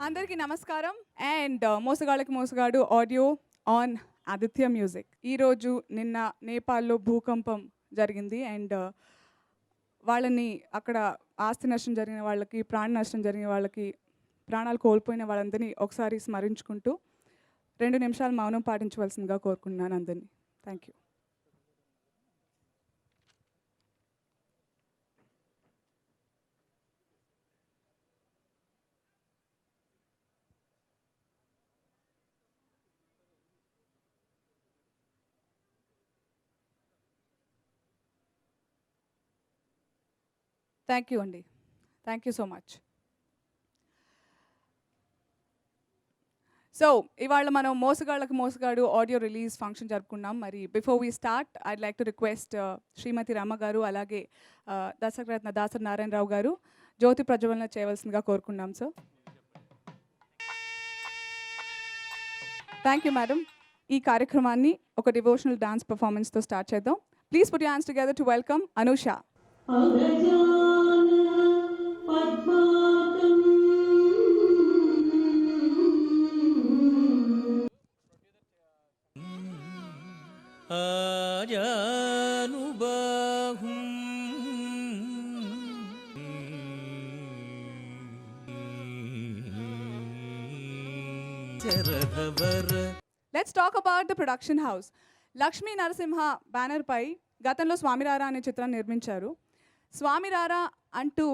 అందరికీ నమస్కారం and మోసగాళ్ళకి Mosagadu audio on Aditya music. ఈరోజు నిన్న నేపాల్లో భూకంపం జరిగింది అండ్ వాళ్ళని అక్కడ ఆస్తి నష్టం జరిగిన వాళ్ళకి, ప్రాణ నష్టం జరిగిన వాళ్ళకి, ప్రాణాలు కోల్పోయిన వాళ్ళందరినీ ఒకసారి స్మరించుకుంటూ 2 నిమిషాలు మౌనం పాటించవలసిందిగా కోరుకుంటున్నాను అందరినీ. Thank you. థ్యాంక్ యూ అండి. Thank you so much. So ఇవాళ మనం Mosagallaki Mosagadu audio release function జరుపుకున్నాం. మరి before we start I'd like to request Srimathi Rama garu అలాగే దర్శకరత్న దాసరి నారాయణరావు గారు జ్యోతి ప్రజ్వలన చేయవలసిందిగా కోరుకున్నాం. Sir thank you madam. ఈ కార్యక్రమాన్ని ఒక డివోషనల్ డాన్స్ పర్ఫార్మెన్స్తో స్టార్ట్ చేద్దాం. Please put your hands together to welcome Anusha. Let's talk about the production house. Lakshmi Narasimha banner పై గతంలో స్వామిరారా అనే చిత్రాన్ని నిర్మించారు. స్వామిరారా అంటూ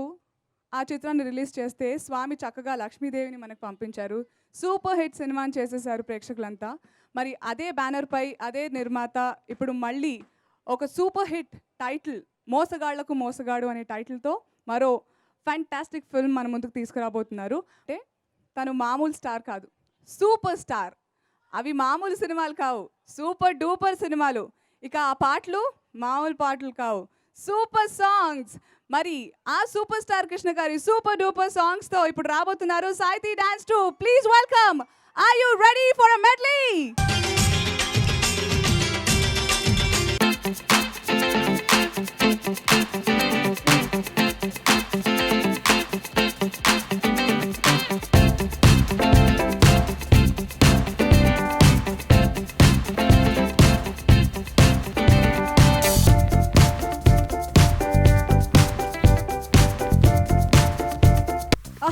ఆ చిత్రాన్ని రిలీజ్ చేస్తే స్వామి చక్కగా లక్ష్మీదేవిని మనకు పంపించారు. సూపర్ హిట్ సినిమాని చేసేసారు ప్రేక్షకులంతా. మరి అదే బ్యానర్ పై అదే నిర్మాత ఇప్పుడు మళ్ళీ ఒక సూపర్ హిట్ టైటిల్ మోసగాళ్లకు మోసగాడు అనే టైటిల్తో మరో ఫ్యాంటాస్టిక్ ఫిల్మ్ మన ముందుకు తీసుకురాబోతున్నారు. అంటే తను మామూలు స్టార్ కాదు, సూపర్ స్టార్. అవి మామూలు సినిమాలు కావు, సూపర్ డూపర్ సినిమాలు. ఇక ఆ పాటలు మామూలు పాటలు కావు, సూపర్ సాంగ్స్. మరి ఆ సూపర్ స్టార్ కృష్ణ గారి సూపర్ డూపర్ సాంగ్స్తో ఇప్పుడు రాబోతున్నారు సాయితీ dance troupe. Please welcome. Are you ready for a medley?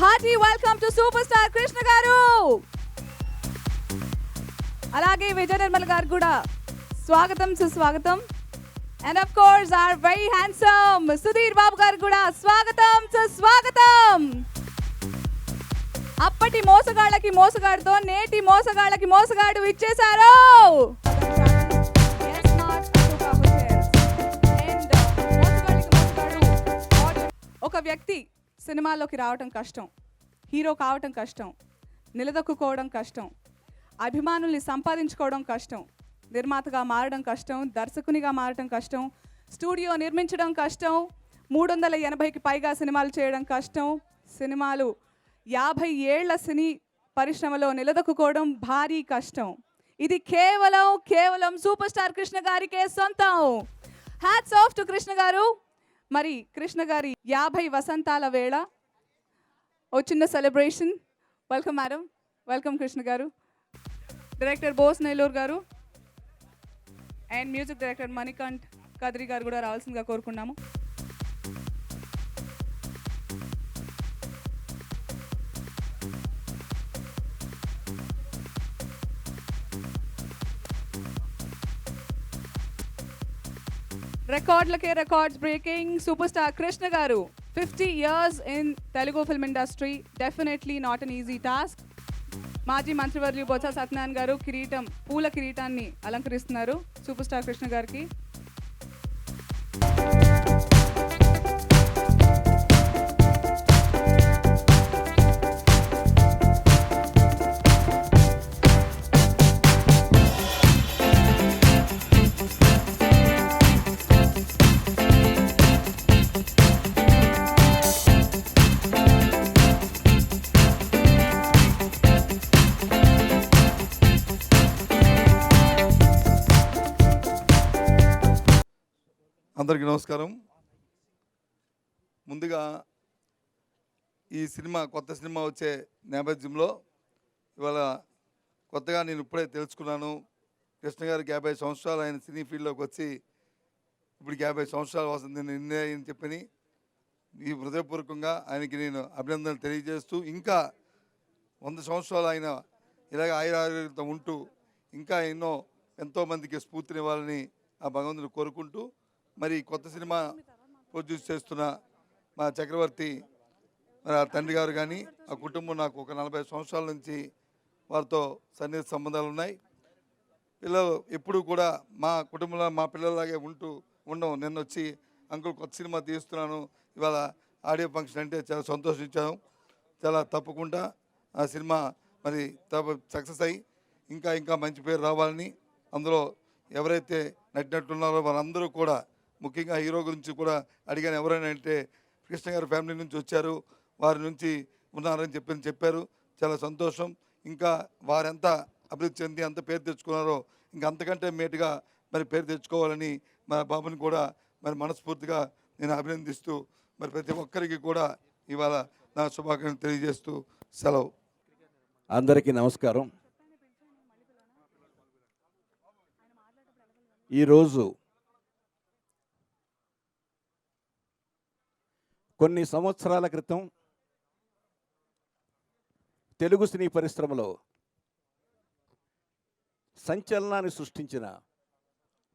Hearty welcome to super star Krishna garu. అలాగే విజయ నిర్మల్ గారు కూడా స్వాగతం సుస్వాగతం. And of course are very handsome Sudheer Babu garu కూడా స్వాగతం సుస్వాగతం. అప్పటి మోసగాళ్ళకి మోసగాడుతో నేటి మోసగాళ్ళకి మోసగాడు ఇచ్చేశారు. ఒక వ్యక్తి సినిమాల్లోకి రావటం కష్టం, హీరో కావటం కష్టం, నిలదొక్కుకోవడం కష్టం, అభిమానుల్ని సంపాదించుకోవడం కష్టం, నిర్మాతగా మారడం కష్టం, దర్శకునిగా మారడం కష్టం, స్టూడియో నిర్మించడం కష్టం, 380కి పైగా సినిమాలు చేయడం కష్టం, సినిమాలు 50 ఏళ్ల సినీ పరిశ్రమలో నిలదొక్కుకోవడం భారీ కష్టం. ఇది కేవలం సూపర్ స్టార్ కృష్ణ గారికే సొంతం. హ్యాట్స్ ఆఫ్ టు కృష్ణ గారు. మరి కృష్ణ గారి 50 వసంతాల వేళ ఓ చిన్న celebration. Welcome madam. Welcome Krishna garu. Director Bose Nelluru garu and music director Manikanth Kadri garu కూడా రావాల్సిందిగా కోరుకున్నాము. రికార్డులకే records breaking super star Krishna garu 50 years in Telugu film industry, definitely not an easy task. మాజీ మంత్రివర్యులు బొత్స సత్యనారాయణ గారు పూల కిరీటాన్ని అలంకరిస్తున్నారు సూపర్ స్టార్ కృష్ణ గారికి. అందరికీ నమస్కారం. ముందుగా ఈ సినిమా కొత్త సినిమా వచ్చే నేపథ్యంలో ఇవాళ కొత్తగా నేను ఇప్పుడే తెలుసుకున్నాను. కృష్ణ గారికి 50 సంవత్సరాలు ఆయన సినీ ఫీల్డ్లోకి వచ్చి ఇప్పుడు 50 సంవత్సరాలు వస్తుంది నిర్ణయం చెప్పని ఈ హృదయపూర్వకంగా ఆయనకి నేను అభినందనలు తెలియజేస్తూ, ఇంకా 100 సంవత్సరాలు ఆయన ఇలాగ ఆయురారోగ్యంతో ఉంటూ ఇంకా ఎంతోమందికి స్ఫూర్తినివ్వాలని ఆ భగవంతుని కోరుకుంటూ, మరి కొత్త సినిమా ప్రొడ్యూస్ చేస్తున్న మా చక్రవర్తి మరి ఆ తండ్రి గారు కానీ ఆ కుటుంబం నాకు ఒక 40 సంవత్సరాల నుంచి వారితో సన్నిహిత సంబంధాలు ఉన్నాయి. పిల్లలు ఎప్పుడూ కూడా మా కుటుంబంలో మా పిల్లలాగే ఉండవు. నిన్న వచ్చి అంకుల్ కొత్త సినిమా తీస్తున్నాను, ఇవాళ ఆడియో ఫంక్షన్ అంటే చాలా సంతోషించాను. చాలా తప్పకుండా ఆ సినిమా మరి సక్సెస్ అయ్యి ఇంకా మంచి పేరు రావాలని, అందులో ఎవరైతే నటినట్టున్నారో వాళ్ళందరూ కూడా, ముఖ్యంగా హీరో గురించి కూడా అడిగాను. ఎవరైనా అంటే కృష్ణ గారి ఫ్యామిలీ నుంచి వచ్చారు, వారి నుంచి ఉన్నారని చెప్పారు. చాలా సంతోషం. ఇంకా వారెంత అభివృద్ధి చెంది అంత పేరు తెచ్చుకున్నారో ఇంకా అంతకంటే మేటుగా మరి పేరు తెచ్చుకోవాలని మా బాబుని కూడా మరి మనస్ఫూర్తిగా నేను అభినందిస్తూ మరి ప్రతి ఒక్కరికి కూడా ఇవాళ నా శుభాకాంక్షలు తెలియజేస్తూ సెలవు. అందరికీ నమస్కారం. ఈరోజు కొన్ని సంవత్సరాల క్రితం తెలుగు సినీ పరిశ్రమలో సంచలనాన్ని సృష్టించిన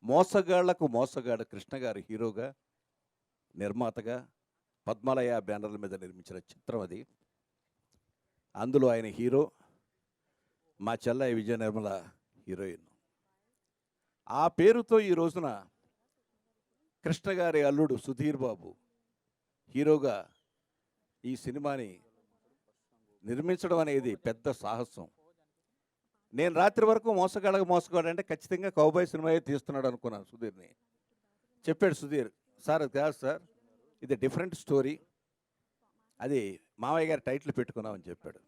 మోసగాళ్లకు మోసగాడు కృష్ణ గారు హీరోగా, నిర్మాతగా పద్మాలయ బ్యానర్ల మీద నిర్మించిన చిత్రం అది. అందులో ఆయన హీరో, మా చెల్లాయి విజయ నిర్మల హీరోయిన్. ఆ పేరుతో ఈ రోజున కృష్ణ గారి అల్లుడు సుధీర్ బాబు హీరోగా ఈ సినిమాని నిర్మించడం అనేది పెద్ద సాహసం. నేను రాత్రి వరకు మోసగాడు అంటే ఖచ్చితంగా కౌబాయ్ సినిమాయే తీస్తున్నాడు అనుకున్నాను. సుధీర్ని చెప్పాడు సుధీర్, సార్ అది కాదు సార్, ఇది డిఫరెంట్ స్టోరీ, అది మావయ్య గారి టైటిల్ పెట్టుకున్నామని చెప్పాడు.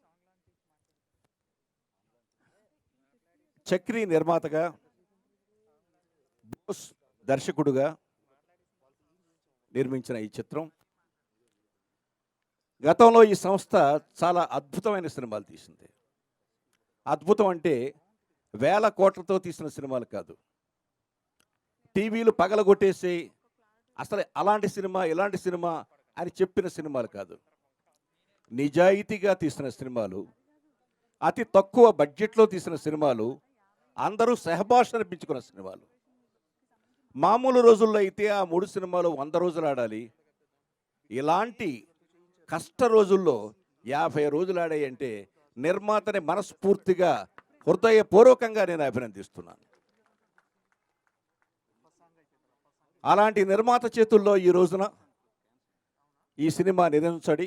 చక్రి నిర్మాతగా, బోస్ దర్శకుడుగా నిర్మించిన ఈ చిత్రం, గతంలో ఈ సంస్థ చాలా అద్భుతమైన సినిమాలు తీసింది. అద్భుతం అంటే వేల కోట్లతో తీసిన సినిమాలు కాదు, టీవీలు పగలగొట్టేసి అసలు అలాంటి సినిమా ఇలాంటి సినిమా అని చెప్పిన సినిమాలు కాదు, నిజాయితీగా తీసిన సినిమాలు, అతి తక్కువ బడ్జెట్లో తీసిన సినిమాలు, అందరూ సహభాష అనిపించుకున్న సినిమాలు. మామూలు రోజుల్లో అయితే ఆ 3 సినిమాలు 100 రోజులు ఆడాలి. ఇలాంటి కష్ట రోజుల్లో 50 రోజులు ఆడాయంటే నిర్మాతని మనస్ఫూర్తిగా హృదయపూర్వకంగా నేను అభినందిస్తున్నాను. అలాంటి నిర్మాత చేతుల్లో ఈ రోజున ఈ సినిమా నిర్మించడి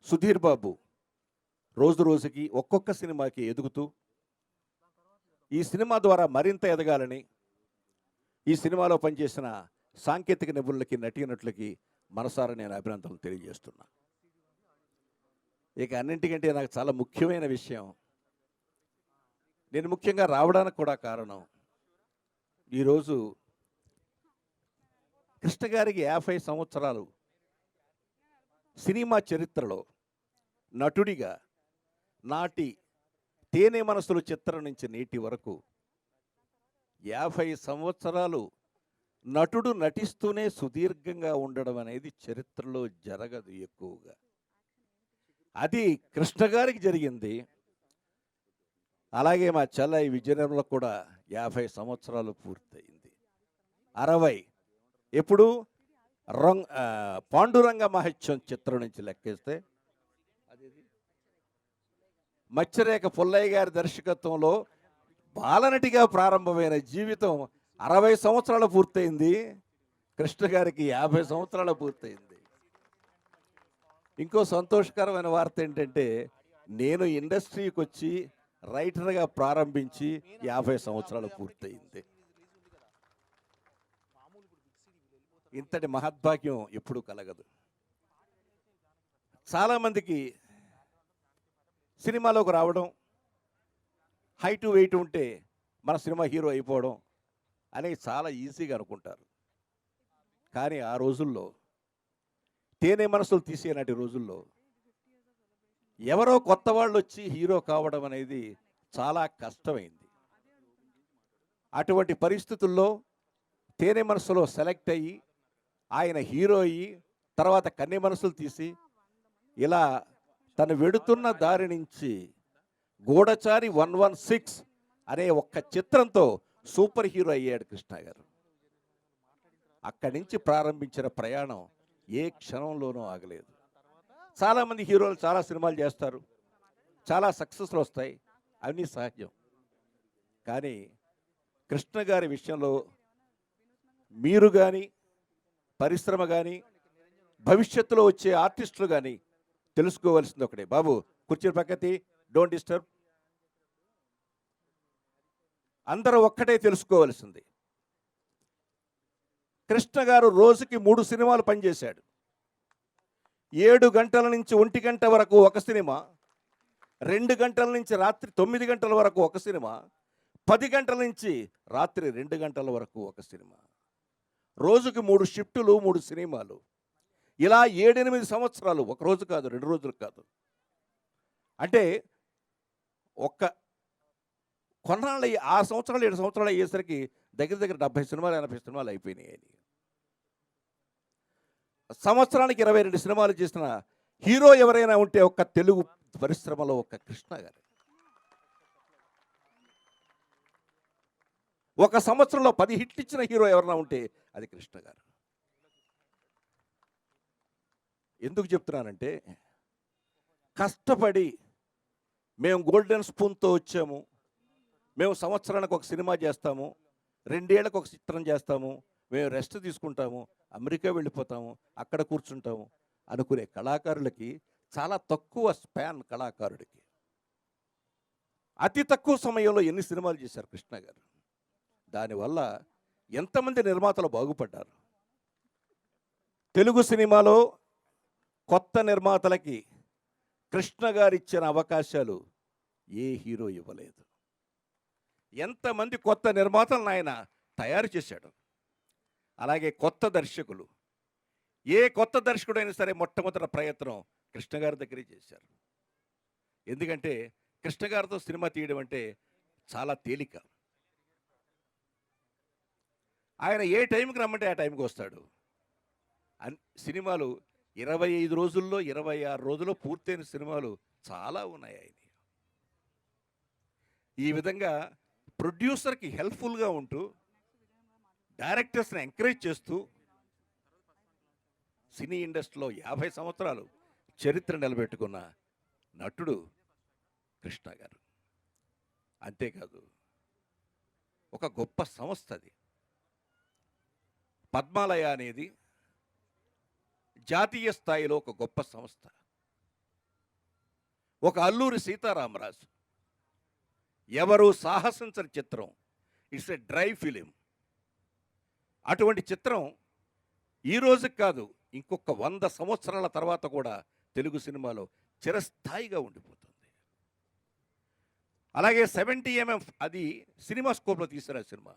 సుధీర్ బాబు రోజు రోజుకి ఒక్కొక్క సినిమాకి ఎదుగుతూ ఈ సినిమా ద్వారా మరింత ఎదగాలని ఈ సినిమాలో పనిచేసిన సాంకేతిక నిపుణులకి, నటీనటులకి మనసారా నేను అభినందనలు తెలియజేస్తున్నా. ఇక అన్నింటికంటే నాకు చాలా ముఖ్యమైన విషయం, నేను ముఖ్యంగా రావడానికి కూడా కారణం, ఈరోజు కృష్ణ గారికి 50 సంవత్సరాలు సినిమా చరిత్రలో నటుడిగా, నాటి తేనె మనసులు చిత్రం నుంచి నేటి వరకు 50 సంవత్సరాలు నటుడు నటిస్తూనే సుదీర్ఘంగా ఉండడం అనేది చరిత్రలో జరగదు ఎక్కువగా. అది కృష్ణ గారికి జరిగింది. అలాగే మా చెల్లాయి విజయనగరంలో కూడా 50 సంవత్సరాలు పూర్తయింది. 60 ఎప్పుడు పాండురంగ మహత్యం చిత్రం నుంచి లెక్కేస్తే అది మత్స్యరేఖ పుల్లయ్య గారి దర్శకత్వంలో బాలనటిగా ప్రారంభమైన జీవితం 60 సంవత్సరాలు పూర్తయింది. కృష్ణ గారికి 50 సంవత్సరాలు పూర్తయింది. ఇంకో సంతోషకరమైన వార్త ఏంటంటే, నేను ఇండస్ట్రీకి వచ్చి రైటర్గా ప్రారంభించి 50 సంవత్సరాలు పూర్తయింది. ఇంతటి మహద్భాగ్యం ఎప్పుడూ కలగదు. చాలామందికి సినిమాలోకి రావడం, హైట్ వెయిట్ ఉంటే మన సినిమా హీరో అయిపోవడం అనేది చాలా ఈజీగా అనుకుంటారు. కానీ ఆ రోజుల్లో తేనె మనసులు తీసే నాటి రోజుల్లో ఎవరో కొత్త వాళ్ళు వచ్చి హీరో కావడం అనేది చాలా కష్టమైంది. అటువంటి పరిస్థితుల్లో తేనె మనసులో సెలెక్ట్ అయ్యి ఆయన హీరో అయ్యి తర్వాత కన్నె మనసులు తీసి ఇలా తను వెడుతున్న దారి నుంచి గూఢచారి 116 అనే ఒక్క చిత్రంతో సూపర్ హీరో అయ్యాడు కృష్ణ గారు. అక్కడి నుంచి ప్రారంభించిన ప్రయాణం ఏ క్షణంలోనూ ఆగలేదు. చాలామంది హీరోలు చాలా సినిమాలు చేస్తారు, చాలా సక్సెస్లు వస్తాయి, అన్నీ సహజం. కానీ కృష్ణ గారి విషయంలో మీరు కానీ పరిశ్రమ కానీ భవిష్యత్తులో వచ్చే ఆర్టిస్టులు కానీ తెలుసుకోవాల్సింది ఒకటే. బాబు కుర్చీ పక్కతి, డోంట్ డిస్టర్బ్. అందరూ ఒక్కటే తెలుసుకోవాల్సింది, కృష్ణ గారు రోజుకి 3 సినిమాలు పనిచేశాడు. 7 గంటల నుంచి 1 గంట వరకు ఒక సినిమా, 2 గంటల నుంచి రాత్రి 9 గంటల వరకు ఒక సినిమా, 10 గంటల నుంచి రాత్రి 2 గంటల వరకు ఒక సినిమా. రోజుకి 3 షిఫ్టులు, 3 సినిమాలు. ఇలా 7-8 సంవత్సరాలు, ఒక రోజు కాదు, 2 రోజులు కాదు. అంటే ఒక్క కొన్నాళ్ళు 6 సంవత్సరాలు 7 సంవత్సరాలు అయ్యేసరికి దగ్గర దగ్గర 70 సినిమాలు 80 సినిమాలు అయిపోయినాయి. అని సంవత్సరానికి 22 సినిమాలు చేసిన హీరో ఎవరైనా ఉంటే ఒక్క తెలుగు పరిశ్రమలో ఒక్క కృష్ణ గారు. ఒక సంవత్సరంలో 10 హిట్లు ఇచ్చిన హీరో ఎవరైనా ఉంటే అది కృష్ణ గారు. ఎందుకు చెప్తున్నానంటే కష్టపడి మేము గోల్డెన్ స్పూన్తో వచ్చాము, మేము సంవత్సరానికి ఒక సినిమా చేస్తాము, 2 ఏళ్లకు ఒక చిత్రం చేస్తాము, మేము రెస్ట్ తీసుకుంటాము, అమెరికా వెళ్ళిపోతాము, అక్కడ కూర్చుంటాము అనుకునే కళాకారులకి చాలా తక్కువ స్పాన్. కళాకారుడికి అతి తక్కువ సమయంలో ఎన్ని సినిమాలు చేశారు కృష్ణ గారు. దానివల్ల ఎంతమంది నిర్మాతలు బాగుపడ్డారు. తెలుగు సినిమాలో కొత్త నిర్మాతలకి కృష్ణ గారు ఇచ్చిన అవకాశాలు ఏ హీరో ఇవ్వలేదు. ఎంతమంది కొత్త నిర్మాతలను ఆయన తయారు చేశాడు. అలాగే కొత్త దర్శకులు, ఏ కొత్త దర్శకుడైనా సరే మొట్టమొదటి ప్రయత్నం కృష్ణ గారి దగ్గరే చేశారు. ఎందుకంటే కృష్ణ గారితో సినిమా తీయడం అంటే చాలా తేలిక. ఆయన ఏ టైంకి రమ్మంటే ఆ టైంకి వస్తాడు. సినిమాలు 25 రోజుల్లో 26 రోజుల్లో పూర్తయిన సినిమాలు చాలా ఉన్నాయి ఆయన. ఈ విధంగా ప్రొడ్యూసర్కి హెల్ప్ఫుల్గా ఉంటూ డైరెక్టర్స్ని ఎంకరేజ్ చేస్తూ సినీ ఇండస్ట్రీలో 50 సంవత్సరాలు చరిత్ర నిలబెట్టుకున్న నటుడు కృష్ణ గారు. అంతేకాదు ఒక గొప్ప సంస్థ అది. పద్మాలయ అనేది జాతీయ స్థాయిలో ఒక గొప్ప సంస్థ. ఒక అల్లూరి సీతారామరాజు ఎవరు సాహసించని చిత్రం, ఇట్స్ ఎ డ్రై ఫిలిం. అటువంటి చిత్రం ఈ రోజుకి కాదు, ఇంకొక 100 సంవత్సరాల తర్వాత కూడా తెలుగు సినిమాలో చిరస్థాయిగా ఉండిపోతుంది. అలాగే 70mm అది సినిమా స్కోప్లో తీసిన సినిమా.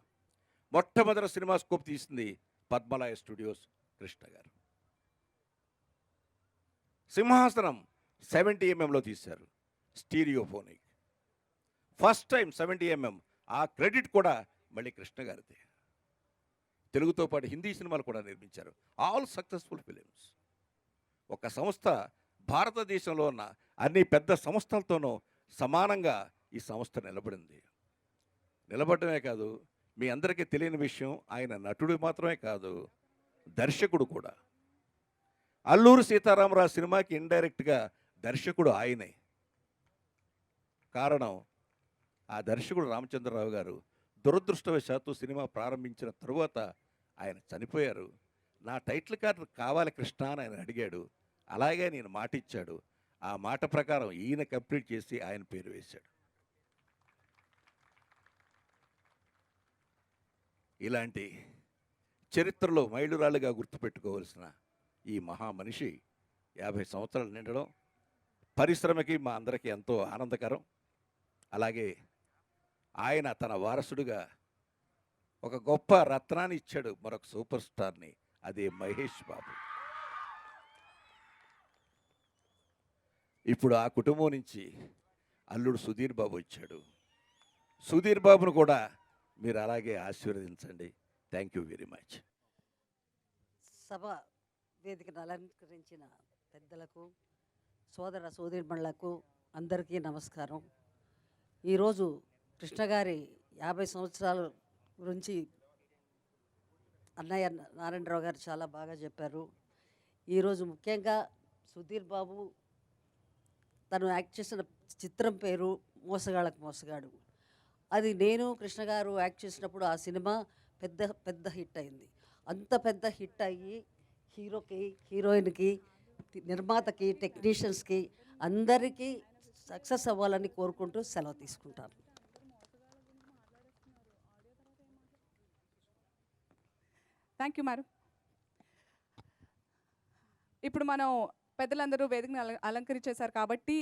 మొట్టమొదటి సినిమా స్కోప్ తీసింది పద్మలయ స్టూడియోస్ కృష్ణ గారు. సింహాసనం 70mmలో తీశారు, స్టీరియోఫోనిక్. First time 70mm. ఆ క్రెడిట్ కూడా మళ్ళీ కృష్ణ గారిదే. తెలుగుతో పాటు హిందీ సినిమాలు కూడా నిర్మించారు. All successful films. ఒక సంస్థ భారతదేశంలో ఉన్న అన్ని పెద్ద సంస్థలతోనూ సమానంగా ఈ సంస్థ నిలబడింది. నిలబడమే కాదు, మీ అందరికీ తెలియని విషయం, ఆయన నటుడు మాత్రమే కాదు, దర్శకుడు కూడా. అల్లూరి సీతారామరాజు సినిమాకి ఇండైరెక్ట్గా దర్శకుడు ఆయనే. కారణం, ఆ దర్శకుడు రామచంద్రరావు గారు దురదృష్టవశాత్తు సినిమా ప్రారంభించిన తరువాత ఆయన చనిపోయారు. నా టైటిల్ కార్డు కావాలి కృష్ణ అని ఆయన అడిగాడు. అలాగే నేను మాట ఇచ్చాడు. ఆ మాట ప్రకారం ఈయన కంప్లీట్ చేసి ఆయన పేరు వేశాడు. ఇలాంటి చరిత్రలో మైలురాళ్ళుగా గుర్తుపెట్టుకోవాల్సిన ఈ మహామనిషి 50 సంవత్సరాలు నిండడం పరిశ్రమకి మా అందరికీ ఎంతో ఆనందకరం. అలాగే ఆయన తన వారసుడుగా ఒక గొప్ప రత్నాన్ని ఇచ్చాడు, మరొక సూపర్ స్టార్ని. అదే మహేష్ బాబు. ఇప్పుడు ఆ కుటుంబం నుంచి అల్లుడు సుధీర్ బాబు వచ్చాడు. సుధీర్ బాబును కూడా మీరు అలాగే ఆశీర్వదించండి. Thank you very much. సభ వేదికను అలంకరించిన పెద్దలకు, సోదర సోదరిమణులకు అందరికీ నమస్కారం. ఈరోజు కృష్ణ గారి 50 సంవత్సరాల గురించి అన్నయ్య నారాయణరావు గారు చాలా బాగా చెప్పారు. ఈరోజు ముఖ్యంగా సుధీర్ బాబు తను యాక్ట్ చేసిన చిత్రం పేరు మోసగాళ్ళకు మోసగాడు. అది నేను కృష్ణ గారు యాక్ట్ చేసినప్పుడు ఆ సినిమా పెద్ద హిట్ అయింది. అంత పెద్ద హిట్ అయ్యి హీరోకి, హీరోయిన్కి, నిర్మాతకి, టెక్నీషియన్స్కి అందరికీ సక్సెస్ అవ్వాలని కోరుకుంటూ సెలవు తీసుకుంటాను. Thank you madam. ఇప్పుడు మనం పెద్దలందరూ వేదికని అలంకరించేశారు కాబట్టి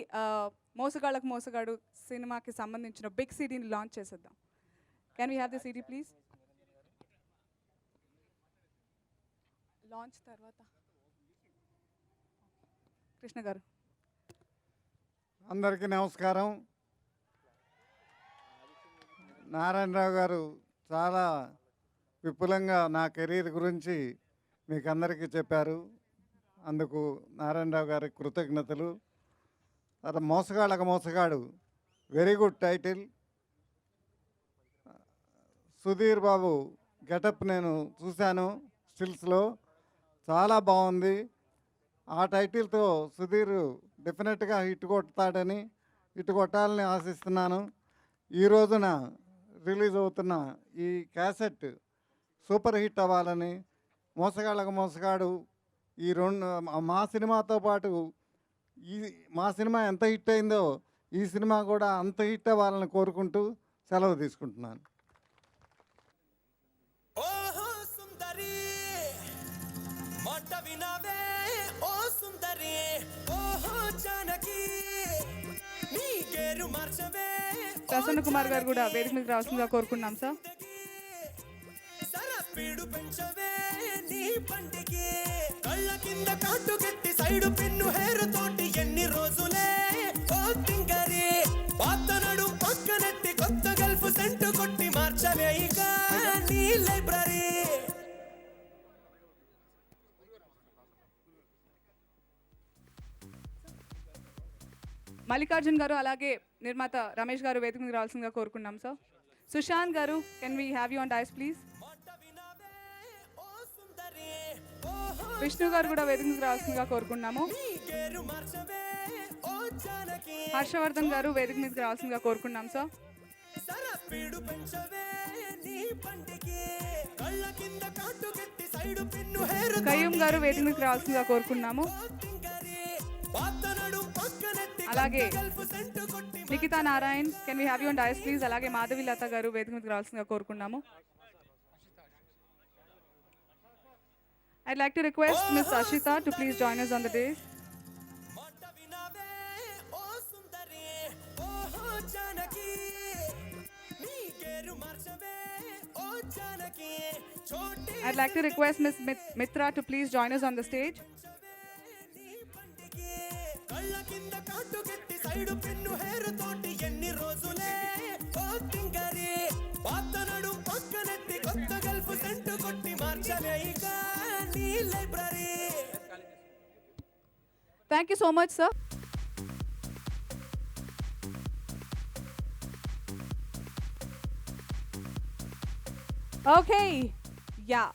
మోసగాళ్ళకు మోసగాడు సినిమాకి సంబంధించిన బిగ్ సీడీని లాంచ్ చేసేద్దాం. Can we have the CD please? Launch తర్వాత కృష్ణ గారు. అందరికీ నమస్కారం. నారాయణరావు గారు చాలా విపులంగా నా కెరీర్ గురించి మీకు అందరికీ చెప్పారు. అందుకు నారాయణరావు గారికి కృతజ్ఞతలు. తర్వాత మోసగాళ్ళకు మోసగాడు very good title. Sudheer Babu getup నేను చూశాను స్టిల్స్లో, చాలా బాగుంది. ఆ టైటిల్తో సుధీర్ డెఫినెట్గా హిట్ కొట్టాలని ఆశిస్తున్నాను. ఈ రోజున రిలీజ్ అవుతున్న ఈ క్యాసెట్ సూపర్ హిట్ అవ్వాలని, మోసగాళ్ళకు మోసగాడు ఈ మా సినిమాతో పాటు మా సినిమా ఎంత హిట్ అయిందో ఈ సినిమా కూడా అంత హిట్ అవ్వాలని కోరుకుంటూ సెలవు తీసుకుంటున్నాను. ఓహో సుందరి మాట వినవే ఓ సుందరి, ఓహో జానకి నీ గేరు మార్చవే. ప్రసన్న కుమార్ గారు కూడా వేదిక మీద రావాల్సిందిగా కోరుకున్నాం సార్. సరస్పీడు పెంచవే నీ పండికి, కళ్ళ కింద కాటు గట్టి సైడు పిన్ను హేరు తోటి ఎన్ని రోజులే ఓ టింగరి, పాతనడు పక్కనెట్టి కొత్త గల్ఫ్ సెంటు కొట్టి మార్చవే ఇక నీ లైబ్రరీ. మల్లికార్జున్ గారు అలాగే నిర్మాత రమేష్ గారు వేదిక మీద రావాల్సిందిగా కోరుకున్నాం సార్. సుశాంత్ గారు, can we have you on dais please? Vishnu గారు కూడా వేదిక మీద రావాల్సిందిగా కోరుకున్నాము. హర్షవర్ధన్ గారు వేదిక మీదకి రావాల్సిందిగా కోరుకున్నాం సార్. కయ్యూమ్ గారు వేదిక మీదకి రావాల్సిందిగా కోరుకున్నాము. అలాగే Nikhita Narayan, can we have you on dais please? అలాగే మాధవి లత గారు వేదిక మీదకి రావాల్సిందిగా కోరుకున్నాము. I'd like to request Ms. Ashita to please join us on the dais. I'd like to request Ms. Mitra to please join us on the stage. Thank you so much, sir. Okay. Yeah.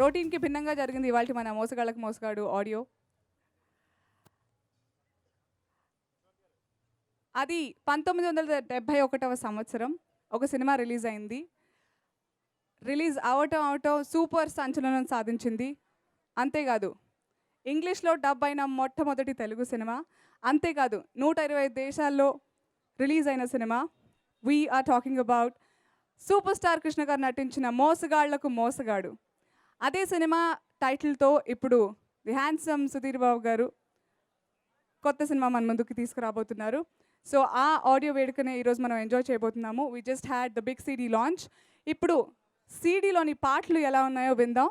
రొటీన్కి భిన్నంగా జరిగింది ఇవాళ మన మోసగాళ్ళకు మోసగాడు audio. అది 1971వ సంవత్సరం ఒక cinema release అయింది. Release అవటం సూపర్ సంచలనం సాధించింది. అంతేకాదు ఇంగ్లీష్లో డబ్ అయిన మొట్టమొదటి తెలుగు సినిమా, అంతేకాదు 125 దేశాల్లో రిలీజ్ అయిన సినిమా. We are talking about super star Krishna గారు నటించిన మోసగాళ్లకు మోసగాడు. అదే సినిమా టైటిల్తో ఇప్పుడు ది హ్యాండ్సమ్ సుధీర్ బాబు గారు కొత్త సినిమా మన ముందుకు తీసుకురాబోతున్నారు. సో ఆ ఆడియో వేడుకనే ఈరోజు మనం ఎంజాయ్ చేయబోతున్నాము. We just had the big CD launch. ఇప్పుడు సీడీలోని పాటలు ఎలా ఉన్నాయో విందాం.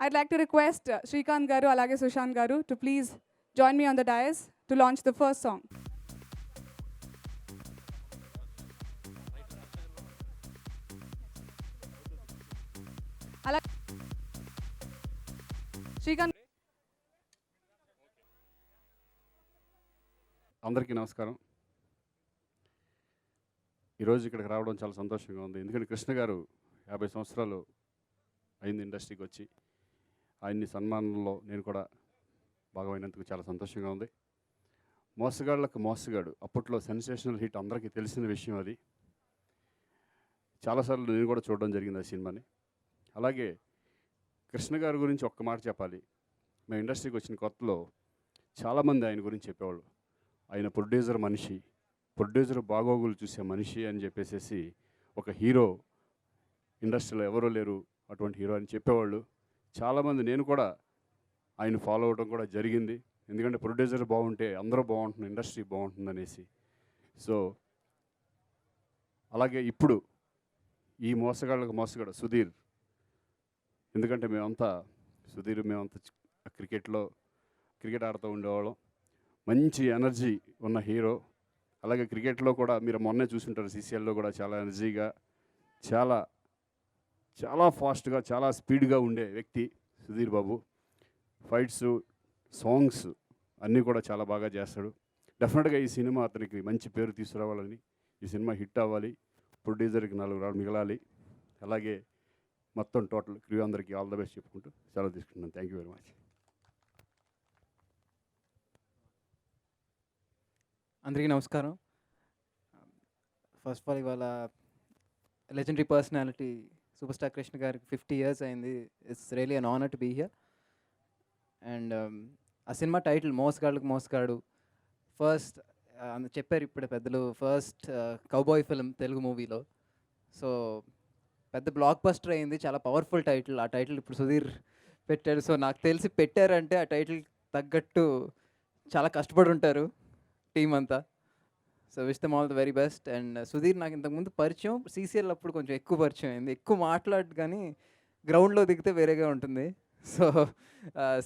I'd like to request Srikanth garu alage Sushant garu to please join me on the dais. to launch the first song. అలా శ్రీకాంత్ అందరికీ నమస్కారం. ఈరోజు ఇక్కడికి రావడం చాలా సంతోషంగా ఉంది. ఎందుకంటే కృష్ణ గారు 50 సంవత్సరాలు అయింది ఇండస్ట్రీకి వచ్చి. ఆయన్ని సన్మానంలో నేను కూడా భాగమైనందుకు చాలా సంతోషంగా ఉంది. మోసగాళ్ళకు మోసగాడు అప్పట్లో సెన్సేషనల్ హిట్, అందరికీ తెలిసిన విషయం అది. చాలాసార్లు నేను కూడా చూడడం జరిగింది ఆ సినిమాని. అలాగే కృష్ణ గారి గురించి ఒక్క మాట చెప్పాలి. మేము ఇండస్ట్రీకి వచ్చిన కొత్తలో చాలామంది ఆయన గురించి చెప్పేవాళ్ళు. ఆయన ప్రొడ్యూసర్ మనిషి, ప్రొడ్యూసర్ బాగోగులు చూసే మనిషి అని చెప్పేసి ఒక హీరో ఇండస్ట్రీలో ఎవరూ లేరు అటువంటి హీరో అని చెప్పేవాళ్ళు చాలామంది. నేను కూడా ఆయన ఫాలో అవడం కూడా జరిగింది. ఎందుకంటే ప్రొడ్యూసర్ బాగుంటే అందరూ బాగుంటుంది, ఇండస్ట్రీ బాగుంటుంది అనేసి. సో అలాగే ఇప్పుడు ఈ మోసగాళ్ళకు మోసగాడు సుధీర్. ఎందుకంటే మేమంతా క్రికెట్ ఆడుతూ ఉండేవాళ్ళం. మంచి ఎనర్జీ ఉన్న హీరో. అలాగే క్రికెట్లో కూడా మీరు మొన్నే చూసుంటారు, సీసీఎల్లో కూడా చాలా ఎనర్జీగా, చాలా చాలా ఫాస్ట్గా, చాలా స్పీడ్గా ఉండే వ్యక్తి సుధీర్ బాబు. ఫైట్స్, సాంగ్స్ అన్నీ కూడా చాలా బాగా చేస్తాడు. డెఫినెట్గా ఈ సినిమా అతనికి మంచి పేరు తీసుకురావాలని, ఈ సినిమా హిట్ అవ్వాలి, ప్రొడ్యూసర్కి 4 రాళ్ళు మిగలాలి. అలాగే మొత్తం టోటల్ క్రూ అందరికీ ఆల్ ద బెస్ట్ చెప్పుకుంటూ సెలవు తీసుకుంటున్నాను. Thank you very much. అందరికీ నమస్కారం. ఫస్ట్ ఆఫ్ ఆల్ ఇవాళ legendary personality super star Krishna గారికి 50 years అయింది. It's really an honour to be here. And ఆ cinema title Mosagallaku Mosagadu. First చెప్పారు ఇప్పుడు పెద్దలు, ఫస్ట్ కౌబాయ్ ఫిల్మ్ తెలుగు మూవీలో. సో పెద్ద బ్లాక్ బస్టర్ అయింది, చాలా పవర్ఫుల్ టైటిల్. ఆ టైటిల్ ఇప్పుడు సుధీర్ పెట్టాడు. సో నాకు తెలిసి పెట్టారంటే ఆ టైటిల్ తగ్గట్టు చాలా కష్టపడి ఉంటారు టీం అంతా. So wish them all the very best. And Sudheer నాకు ఇంతకుముందు పరిచయం సీసీఎల్ అప్పుడు కొంచెం ఎక్కువ పరిచయం అయింది. ఎక్కువ మాట్లాడు కానీ గ్రౌండ్లో దిగితే వేరేగా ఉంటుంది. సో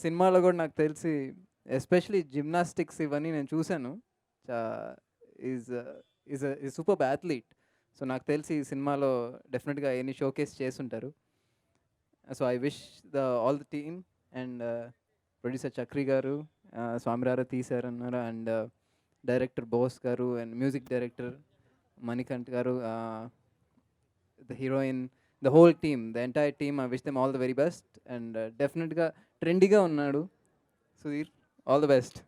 సినిమాలో కూడా నాకు తెలిసి ఎస్పెషలీ జిమ్నాస్టిక్స్ ఇవన్నీ నేను చూశాను. Is super athlete. సో నాకు తెలిసి ఈ సినిమాలో డెఫినెట్గా ఎన్ని షోకేస్ చేసుంటారు. So I wish all the team and producer Chakri గారు, స్వామిరారా తీశారన్నారు, అండ్ డైరెక్టర్ బోస్ గారు, అండ్ మ్యూజిక్ డైరెక్టర్ మణికంఠ్ గారు, the heroine, the whole team, the entire team. I wish them all the very best. And డెఫినెట్గా ట్రెండీగా ఉన్నాడు Sudheer. All the best.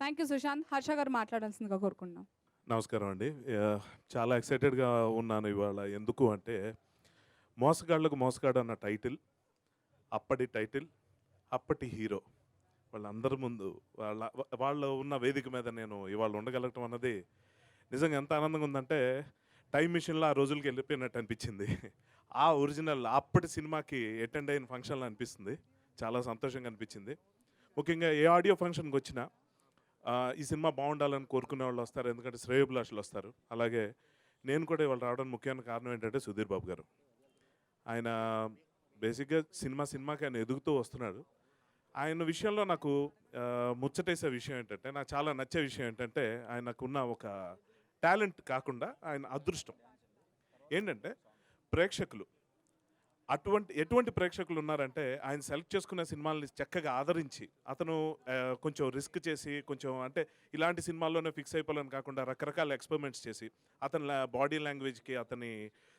Thank you Sushant. Harsha గారు మాట్లాడాల్సిందిగా కోరుకుంటున్నాం. నమస్కారం అండి. చాలా ఎక్సైటెడ్గా ఉన్నాను ఇవాళ. ఎందుకు అంటే మోసగాళ్ళకు మోసగాడు అన్న టైటిల్, అప్పటి టైటిల్, అప్పటి హీరో వాళ్ళందరి ముందు వాళ్ళు ఉన్న వేదిక మీద నేను ఇవాళ ఉండగలగటం అన్నది నిజంగా ఎంత ఆనందంగా ఉందంటే టైం మిషన్లో ఆ రోజులకి వెళ్ళిపోయినట్టు అనిపించింది. ఆ ఒరిజినల్ అప్పటి సినిమాకి అటెండ్ అయిన ఫంక్షన్లో అనిపిస్తుంది. చాలా సంతోషంగా అనిపించింది. ముఖ్యంగా ఏ ఆడియో ఫంక్షన్కి వచ్చినా ఈ సినిమా బాగుండాలని కోరుకునే వాళ్ళు వస్తారు, ఎందుకంటే శ్రేయోభిలాషులు వస్తారు. అలాగే నేను కూడా ఇవాళ రావడానికి ముఖ్యమైన కారణం ఏంటంటే సుధీర్ బాబు గారు. ఆయన బేసిక్గా సినిమాకి ఆయన ఎదుగుతూ వస్తున్నాడు. ఆయన విషయంలో నాకు ముచ్చటేసే విషయం ఏంటంటే, నాకు చాలా నచ్చే విషయం ఏంటంటే, ఆయనకున్న ఒక టాలెంట్ కాకుండా ఆయన అదృష్టం ఏంటంటే ప్రేక్షకులు ఎటువంటి ప్రేక్షకులు ఉన్నారంటే ఆయన సెలెక్ట్ చేసుకున్న సినిమాల్ని చక్కగా ఆదరించి, అతను కొంచెం రిస్క్ చేసి, కొంచెం అంటే ఇలాంటి సినిమాల్లోనే ఫిక్స్ అయిపోవాలని కాకుండా రకరకాల ఎక్స్పెరిమెంట్స్ చేసి, అతని బాడీ లాంగ్వేజ్కి, అతని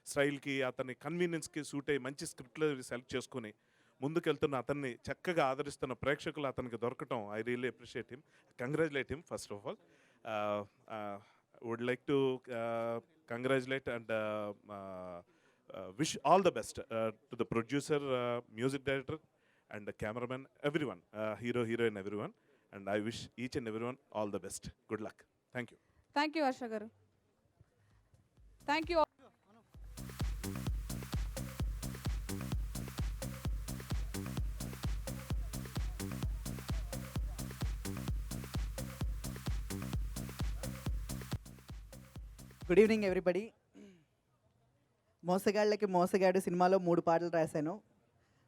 స్టైల్కి, అతని కన్వీనియన్స్కి సూట్ అయ్యి మంచి స్క్రిప్ట్లు సెలెక్ట్ చేసుకుని ముందుకెళ్తున్న అతన్ని చక్కగా ఆదరిస్తున్న ప్రేక్షకులు అతనికి దొరకటం I really appreciate him, congratulate him first of all. Would like to congratulate and wish all the best to the producer, music director and the cameraman, everyone, hero, heroine, everyone, and I wish each and everyone all the best. Good luck. Thank you. Thank you Harsha garu. Thank you. Good evening everybody. Mosagallaki Mosagadu సినిమాలో 3 పాటలు రాశాను.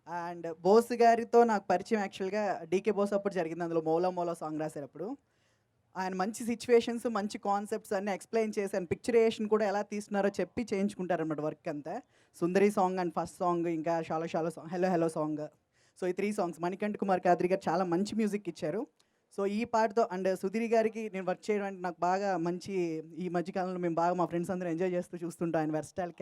And Bose గారితో నాకు పరిచయం యాక్చువల్గా DK Bose అప్పుడు జరిగింది. అందులో మౌలా మౌలా సాంగ్ రాసేటప్పుడు. ఆయన మంచి సిచ్యువేషన్స్ మంచి కాన్సెప్ట్స్ అన్నీ ఎక్స్ప్లెయిన్ చేసి ఆయన పిక్చరేషన్ కూడా ఎలా తీస్తున్నారో చెప్పి చేయించుకుంటారన్నమాట వర్క్ అంతా. సుందరి సాంగ్ అండ్ ఫస్ట్ సాంగ్, ఇంకా చాలా చాలా song, hello hello song. So ఈ 3 సాంగ్స్ మణికంఠ కుమార్ కాద్రి గారు చాలా మంచి మ్యూజిక్ ఇచ్చారు. సో ఈ పాటతో అండ్ సుధీర్ గారికి నేను వర్క్ చేయడం అంటే నాకు బాగా మంచి, ఈ మధ్యకాలంలో మేము బాగా మా ఫ్రెండ్స్ అందరూ ఎంజాయ్ చేస్తూ చూస్తుంటాం ఆయన వెర్స్టైల్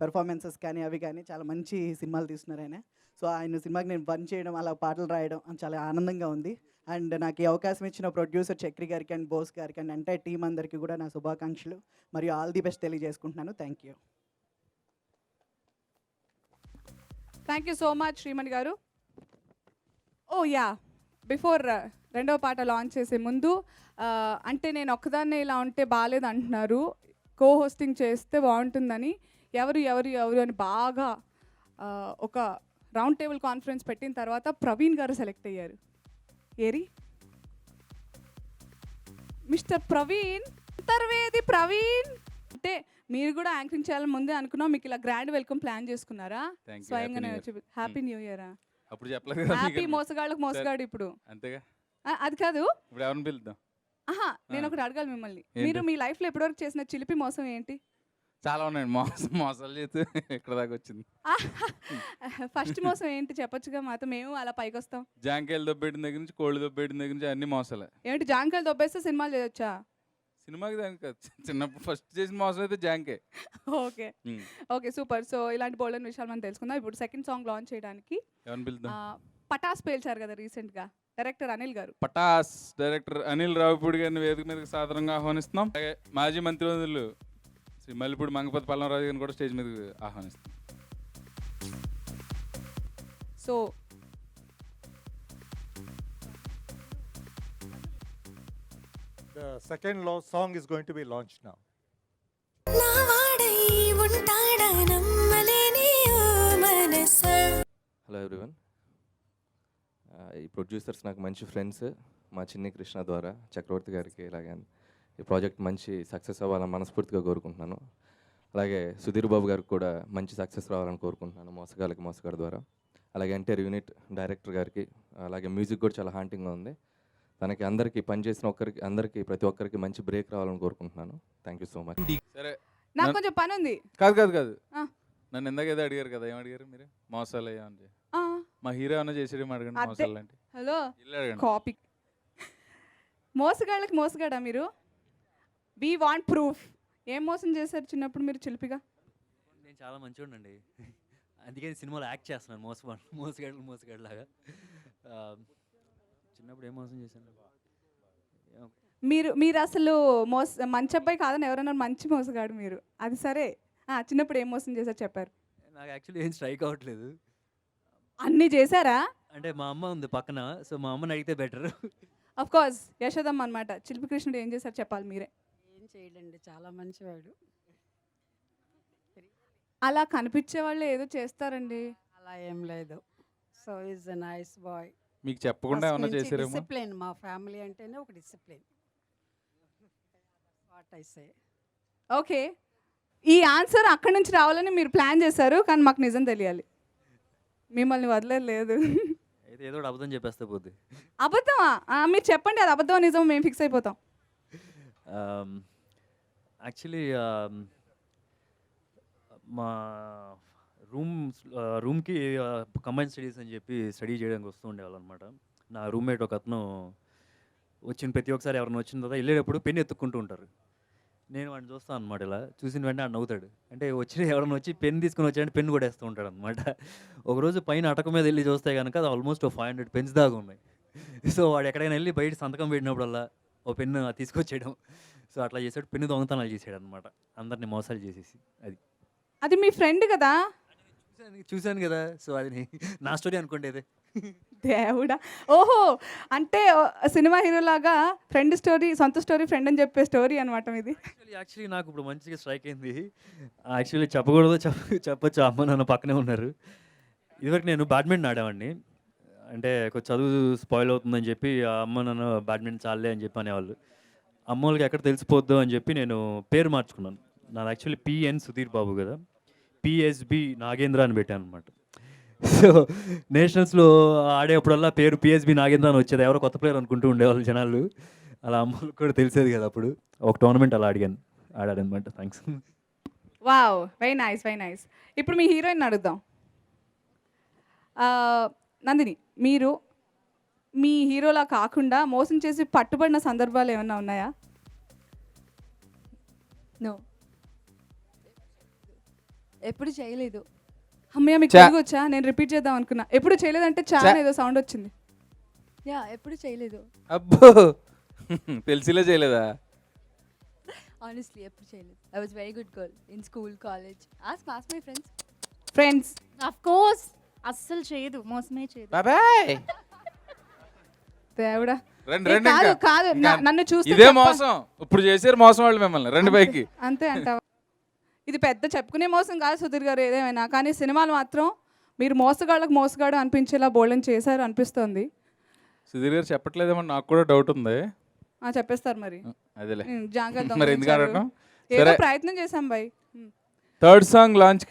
పెర్ఫార్మెన్సెస్ కానీ అవి కానీ చాలా మంచి సినిమాలు తీస్తున్నారు ఆయన. సో ఆయన సినిమాకి నేను వర్క్ చేయడం, అలా పాటలు రాయడం చాలా ఆనందంగా ఉంది. అండ్ నాకు ఈ అవకాశం ఇచ్చిన ప్రొడ్యూసర్ చక్రి గారికి అండ్ బోస్ గారికి అండ్ ఎంటైర్ టీం అందరికీ కూడా నా శుభాకాంక్షలు మరియు ఆల్ ది బెస్ట్ తెలియజేసుకుంటున్నాను. Thank you. Thank you so much Shreemani గారు. ఓ యా, బిఫోర్ రెండవ పాట లాంచ్ చేసే ముందు అంటే నేను ఒక్కదాన్నే ఇలా ఉంటే బాగాలేదు అంటున్నారు, కో హోస్టింగ్ చేస్తే బాగుంటుందని ఎవరు ఎవరు ఎవరు అని బాగా ఒక రౌండ్ టేబుల్ కాన్ఫరెన్స్ పెట్టిన తర్వాత ప్రవీణ్ గారు సెలెక్ట్ అయ్యారు. ఏరి మిస్టర్ ప్రవీణ్, అంతర్వేది ప్రవీణ్. అంటే మీరు కూడా యాంకరింగ్ చేయాలని ముందే అనుకున్నాం, మీకు ఇలా గ్రాండ్ వెల్కమ్ ప్లాన్ చేసుకున్నారా? స్వయంగానే వచ్చి హ్యాపీ న్యూ ఇయర్. అప్పుడు చెప్పలేదు. హ్యాపీ మోసగాళ్ళకి మోసగాడు ఇప్పుడు. అంతేగా, అది కాదు, ఇప్పుడు ఎవరిని పిలుద్దాం? ఆహా, నేను ఒకటి అడగాలి మిమ్మల్ని. మీరు మీ లైఫ్లో ఎప్పటివరకు చేసిన చిలిపి మోసం ఏంటి? చాలా ఉన్నాయండి, మోసాలు చేస్తే ఇక్కడ దాకా వచ్చింది. ఫస్ట్ మోసం ఏంటి చెప్పొచ్చుగా, మాతో మేము అలా పైకి వస్తాం. జాంకాయలు దొబ్బేయడం దగ్గర నుంచి, కోళ్ళు దొబ్బేయడం దగ్గర నుంచి అన్ని మోసాలే. ఏంటి జాంకాయలు దొబ్బేస్తే సినిమాలు చేయొచ్చా? సినిమాకి దానికి కాదు, చిన్నప్పుడు ఫస్ట్ చేసిన మోసం అయితే జాంకే. Okay okay, super. సో ఇలాంటి బోల్డెన్ విషయాలు మనం తెలుసుకుందాం. ఇప్పుడు సెకండ్ సాంగ్ లాంచ్ చేయడానికి ఎవరిని పిలుద్దాం? పటాస్ పేల్చారు కదా రీసెంట్గా డైరెక్టర్ అనిల్ గారు. పటాస్ డైరెక్టర్ అనిల్ రావిపూడి గారిని వేదిక మీదకి సాధారణంగా ఆహ్వానిస్తున్నాం. అలాగే మాజీ మంత్రివర్యులు శ్రీ మల్లిపూడి మంగపతి పల్లంరాజు గారిని కూడా స్టేజ్ మీదకి ఆహ్వానిస్తున్నాం. So The second song is going to be launched now. Hello everyone. ఈ ప్రొడ్యూసర్స్ నాకు మంచి ఫ్రెండ్స్. మా చిన్ని కృష్ణ ద్వారా చక్రవర్తి గారికి ఇలాగే ఈ ప్రాజెక్ట్ మంచి సక్సెస్ అవ్వాలని మనస్ఫూర్తిగా కోరుకుంటున్నాను. అలాగే సుధీర్ బాబు గారికి కూడా మంచి సక్సెస్ రావాలని కోరుకుంటున్నాను మోసగాళ్ళకి మోసగాడి ద్వారా. అలాగే ఎంటైర్ యూనిట్ డైరెక్టర్ గారికి, అలాగే మ్యూజిక్ కూడా చాలా హాంటింగ్గా ఉంది. తనకి అందరికీ పనిచేసిన అందరికీ ప్రతి ఒక్కరికి మంచి బ్రేక్ రావాలని కోరుకుంటున్నాను. Thank you so much. సరే, నాకు కొంచెం పని ఉంది. కాదు నన్ను ఇందాక ఏదో అడిగారు కదా, ఏం అడిగారు మీరు? మోసాలు అయ్యామని. మా హీరో ఏమన్నా చేసేది అడగండి. మోసాలు అంటే హలో ఇల్లు అడగండి. కాపీ మోసగాళ్ళకి మోసగాడా మీరు? We want proof. ఏం మోసం చేశారు చిన్నప్పుడు మీరు చిలిపిగా? నేను చాలా మంచివాడినండి, అందుకే సినిమాలో యాక్ట్ చేస్తున్నాను మోసగాళ్ళలాగా. చిన్నప్పుడు ఏం మోసం చేశాను? మీరు అసలు మంచి అబ్బాయి కాదని ఎవరన్నా మంచి మోసగాడు మీరు. అది సరే, చిన్నప్పుడు ఏం మోసం చేశారు చెప్పారు. నాకు యాక్చువల్లీ ఏం స్ట్రైక్ అవ్వట్లేదు. అన్నీ చేశారా? అంటే మా అమ్మ ఉంది పక్కన, సో మా అమ్మని అడిగితే బెటర్. అఫ్ కోర్స్ యశోదమ్మ అనమాట. చిలిపి కృష్ణుడు ఏం చేశారు చెప్పాలి మీరే. ఏం చేయడండి, చాలా మంచివాడు. అలా కనిపించే వాళ్ళు ఏదో చేస్తారండి. అలా ఏం లేదు. So is a nice bye. మీకు చెప్పకుండా ఏమన్నా చేశారేమో. డిసిప్లిన్, మా ఫ్యామిలీ అంటేనే ఒక discipline. What I say. Okay, ఈ ఆన్సర్ అక్కడి నుంచి రావాలని మీరు ప్లాన్ చేశారు, కానీ మాకు నిజం తెలియాలి. మిమ్మల్ని వదిలేదు. అయితే ఏదో అబద్ధం చెప్పేస్తే పోద్ది. అబద్ధమా? మీరు చెప్పండి, అది అబద్ధం నిజం మేము ఫిక్స్ అయిపోతాం. యాక్చువల్లీ మా రూమ్కి కంబైన్ స్టడీస్ అని చెప్పి స్టడీ చేయడానికి వస్తూ ఉండేవాళ్ళు అనమాట. నా రూమ్మేట్ ఒక అతను వచ్చిన ప్రతి ఒక్కసారి ఎవరైనా వచ్చిన తర్వాత వెళ్ళేటప్పుడు పెన్ ఎత్తుక్కుంటూ ఉంటారు. నేను వాడిని చూస్తాను అనమాట. ఇలా చూసిన వెంటనే వాడు నవ్వుతాడు. అంటే ఎవరైనా వచ్చి పెన్ తీసుకుని వచ్చాడంటే పెన్ కూడా వేస్తూ ఉంటాడు అనమాట. ఒకరోజు పైన అటక మీద వెళ్ళి చూస్తే కనుక అది ఆల్మోస్ట్ 500 పెన్స్ దాకా ఉన్నాయి. సో వాడు ఎక్కడైనా వెళ్ళి బయట సంతకం పెట్టినప్పుడల్లా ఓ పెన్ను తీసుకొచ్చేయడం. సో అట్లా చేసాడు, పెన్ను దొంగతనాలు చేసాడు అనమాట, అందరినీ మోసాలు చేసేసి. అది మీ ఫ్రెండ్ కదా? చూశాను కదా, సో అది నా స్టోరీ అనుకోండి. అదే దేవుడా, ఓహో, అంటే సినిమా హీరోలాగా ఫ్రెండ్ స్టోరీ, సొంత స్టోరీ ఫ్రెండ్ అని చెప్పే స్టోరీ అనమాట ఇది. యాక్చువల్లీ నాకు ఇప్పుడు మంచిగా స్ట్రైక్ అయింది. యాక్చువల్లీ చెప్పకూడదు, చెప్పొచ్చు, అమ్మ నాన్న పక్కనే ఉన్నారు. ఇదివరకు నేను బ్యాడ్మింటన్ ఆడేవాడిని. అంటే కొంచెం చదువు స్పాయిల్ అవుతుందని చెప్పి అమ్మ నాన్న బ్యాడ్మింటన్ చాలే అని చెప్పి అనేవాళ్ళు. అమ్మ వాళ్ళకి ఎక్కడ తెలిసిపోద్దు అని చెప్పి నేను పేరు మార్చుకున్నాను. నాది యాక్చువల్లీ పిఎన్ సుధీర్ బాబు కదా, పిఎస్బి నాగేంద్ర అని పెట్టాను అనమాట. సో నేషనల్స్లో ఆడేప్పుడల్లా పేరు పిఎస్బి నాగేంద్ర అని వచ్చేది. ఎవరో కొత్త ప్లేయర్ అనుకుంటూ ఉండేవాళ్ళు జనాలు. అలా అమ్మలకు కూడా తెలిసేది కదా అప్పుడు. ఒక టోర్నమెంట్ అలా ఆడాడనమాట. Thanks. Wow, very nice, very nice. ఇప్పుడు మీ హీరోయిన్ అడుగుదాం. నందిని, మీరు మీ హీరోలా కాకుండా మోసం చేసి పట్టుబడిన సందర్భాలు ఏమైనా ఉన్నాయా? నో, ఎప్పుడు చేయలేదు. అమ్మయ్య, మీకు తెలుగు వచ్చా? నేను రిపీట్ చేద్దాం అనుకున్నా. ఎప్పుడు చేయలేదంటే చాలా ఏదో సౌండ్ వచ్చింది. యా, ఎప్పుడు చేయలేదు. అబ్బో, తెలిసిలే చేయలేదా? ఆనెస్ట్లీ ఎప్పుడు చేయలేదు. I was very good girl in school, college. Ask my friends. Of course అస్సలు చేయదు, మోసమే చేయదు. బాబాయ్ దేవుడా, రండి ఏ, రండి కాదు ఇంకా. కాదు, ఇంకా నన్ను చూస్తే ఇదే చెప్ప- మోసం. ఇప్పుడు చేసారు మోసం వాళ్ళు మిమ్మల్ని. రెండు పైకి. అంతే అంటావా? ఇది పెద్ద చెప్పుకునే మోసం కాదు సుధీర్ గారు ఏదేమైనా, కానీ సినిమాలు మాత్రం మీరు మోసగాళ్ళకు మోసగాడు అనిపించేలా బోల్డెన్ చేశారు అనిపిస్తోంది. సుధీర్ గారు చెప్పట్లేదేమో, నాకు కూడా డౌట్ ఉంది. చెప్పేస్తారు మరి. అదేలే, జాగ్రత్త. మరి ఎందుకు అడగటం? ఏదో సరే, ప్రయత్నం చేశాం బై. థర్డ్ సాంగ్ లాంచ్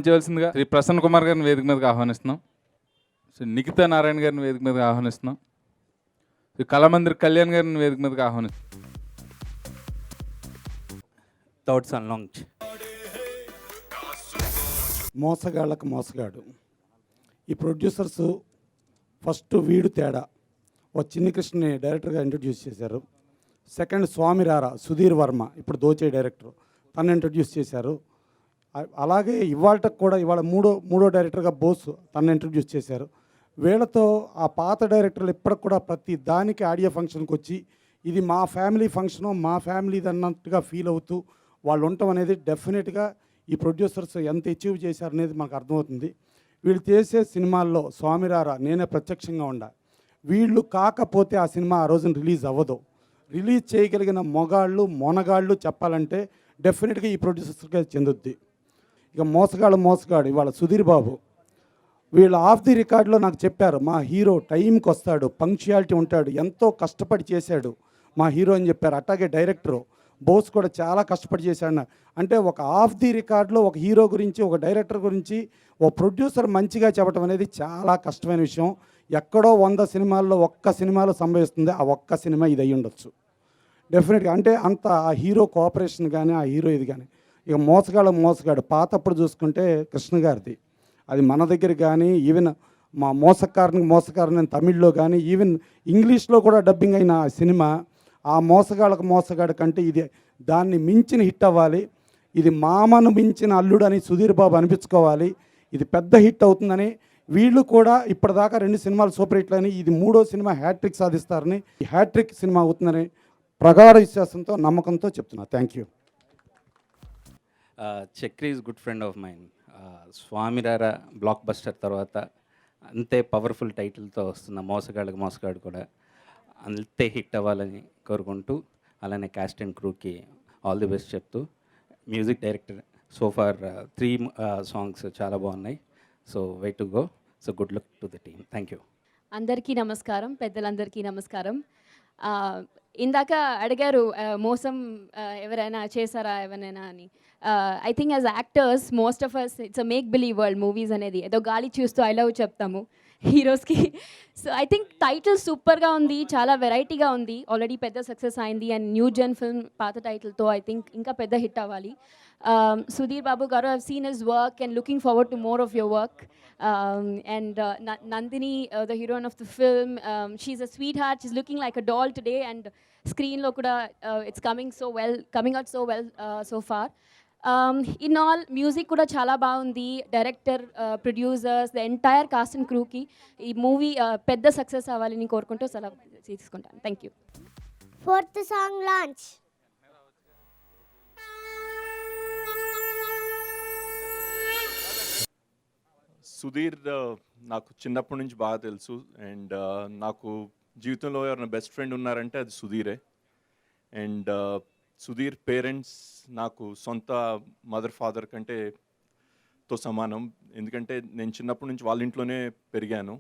చేయాల్సిందిగా శ్రీ ప్రసన్న కుమార్ గారిని వేదిక మీదకి ఆహ్వానిస్తున్నాం. శ్రీ నిఖితా నారాయణ గారిని వేదిక మీదకి ఆహ్వానిస్తున్నాం. శ్రీ కళామందిర్ కళ్యాణ్ గారిని వేదిక మీదకి ఆహ్వానిస్తున్నాం. Third song launch. మోసగాళ్ళకు మోసగాడు. ఈ ప్రొడ్యూసర్స్ ఫస్ట్ వీడు తేడా ఓ చిన్ని కృష్ణని డైరెక్టర్గా ఇంట్రడ్యూస్ చేశారు. సెకండ్ స్వామి రారా సుధీర్ వర్మ, ఇప్పుడు దోచే డైరెక్టర్, తను ఇంట్రడ్యూస్ చేశారు. అలాగే ఇవాళకి కూడా ఇవాళ మూడో డైరెక్టర్గా బోస్ తను ఇంట్రడ్యూస్ చేశారు. వీళ్ళతో ఆ పాత డైరెక్టర్లు ఇప్పటికి కూడా ప్రతి దానికి ఆడియో ఫంక్షన్కి వచ్చి ఇది మా ఫ్యామిలీ ఫంక్షను, మా ఫ్యామిలీది అన్నట్టుగా ఫీల్ అవుతూ వాళ్ళు ఉండటం అనేది డెఫినెట్గా ఈ ప్రొడ్యూసర్స్ ఎంత అచీవ్ చేశారనేది మనకు అర్థమవుతుంది. వీళ్ళు చేసే సినిమాల్లో స్వామిరారా నేనే ప్రత్యక్షంగా ఉండా. వీళ్ళు కాకపోతే ఆ సినిమా ఆ రోజున రిలీజ్ అవ్వదు. రిలీజ్ చేయగలిగిన మొనగాళ్ళు చెప్పాలంటే డెఫినెట్గా ఈ ప్రొడ్యూసర్స్గా చెందుద్ది. ఇక మోసగాడు ఇవాళ సుధీర్ బాబు, వీళ్ళు ఆఫ్ ది రికార్డులో నాకు చెప్పారు, మా హీరో టైంకి వస్తాడు, పంక్చుయాలిటీ ఉంటాడు, ఎంతో కష్టపడి చేశాడు మా హీరో అని చెప్పారు. అట్లాగే డైరెక్టరు బోస్ కూడా చాలా కష్టపడి చేశాడు. అంటే ఒక ఆఫ్ ది రికార్డులో ఒక హీరో గురించి, ఒక డైరెక్టర్ గురించి ఓ ప్రొడ్యూసర్ మంచిగా చెప్పడం అనేది చాలా కష్టమైన విషయం. ఎక్కడో 100 సినిమాల్లో ఒక్క సినిమాలో సంభవిస్తుంది. ఆ ఒక్క సినిమా ఇది అయ్యి ఉండొచ్చు డెఫినెట్గా. అంటే అంత ఆ హీరో కోఆపరేషన్ కానీ, ఆ హీరో ఇది కానీ. ఇక మోసగాడు పాతప్పుడు చూసుకుంటే కృష్ణ గారిది, అది మన దగ్గర కానీ, ఈవెన్ మా మోసకారని తమిళ్లో కానీ, ఈవెన్ ఇంగ్లీష్లో కూడా డబ్బింగ్ అయిన ఆ సినిమా, ఆ మోసగాడు కంటే ఇది దాన్ని మించిన హిట్ అవ్వాలి. ఇది మామను మించిన అల్లుడు అని సుధీర్ బాబు అనిపించుకోవాలి. ఇది పెద్ద హిట్ అవుతుందని వీళ్ళు కూడా ఇప్పటిదాకా 2 సినిమాలు సూపర్ హిట్లు అని, ఇది 3వ సినిమా హ్యాట్రిక్ సాధిస్తారని, ఈ హ్యాట్రిక్ సినిమా అవుతుందని ప్రగాఢ విశ్వాసంతో, నమ్మకంతో చెప్తున్నా. Thank you. Chakri is good friend of mine. Swamy Ra Ra blockbuster తర్వాత అంతే పవర్ఫుల్ టైటిల్తో వస్తున్న మోసగాడు కూడా అంతే హిట్ అవ్వాలని కోరుకుంటూ, అలానే క్యాస్ట్ అండ్ క్రూకి ఆల్ ది బెస్ట్ చెప్తూ, music director so far 3 songs చాలా బాగున్నాయి. So way to go. So good luck to the team. Thank you. అందరికీ నమస్కారం, పెద్దలందరికీ నమస్కారం. ఇందాక అడిగారు మోసం ఎవరైనా చేశారా ఎవరైనా అని. I think as actors most of us it's a make believe world movies అనేది. ఏదో గాలి చూస్తూ ఐ లవ్ చెప్తాము హీరోస్కి. సో ఐ థింక్ టైటిల్ సూపర్గా ఉంది, చాలా వెరైటీగా ఉంది, ఆల్రెడీ పెద్ద సక్సెస్ అయింది. అండ్ న్యూ జెన్ ఫిల్మ్ పాత టైటిల్తో ఐ థింక్ ఇంకా పెద్ద హిట్ అవ్వాలి. Sudhir Babu garu, I've seen his work and looking forward to more of your work. Nandini, the heroine of the film, she's a sweetheart. She's looking like a doll today, and screen lo kuda it's coming out so well so far. In all, music kuda chala baagundi. Director, producers, the entire cast and crew ki ee movie pedda success avalini korukuntu sala teeskuntanu. Thank you. 4th song launch. Sudheer నాకు చిన్నప్పటి నుంచి బాగా తెలుసు. And నాకు జీవితంలో ఎవరైనా best friend ఉన్నారంటే అది సుధీరే. అండ్ సుధీర్ పేరెంట్స్ నాకు సొంత మదర్ ఫాదర్ కంటే తో సమానం. ఎందుకంటే నేను చిన్నప్పటి నుంచి వాళ్ళ ఇంట్లోనే పెరిగాను.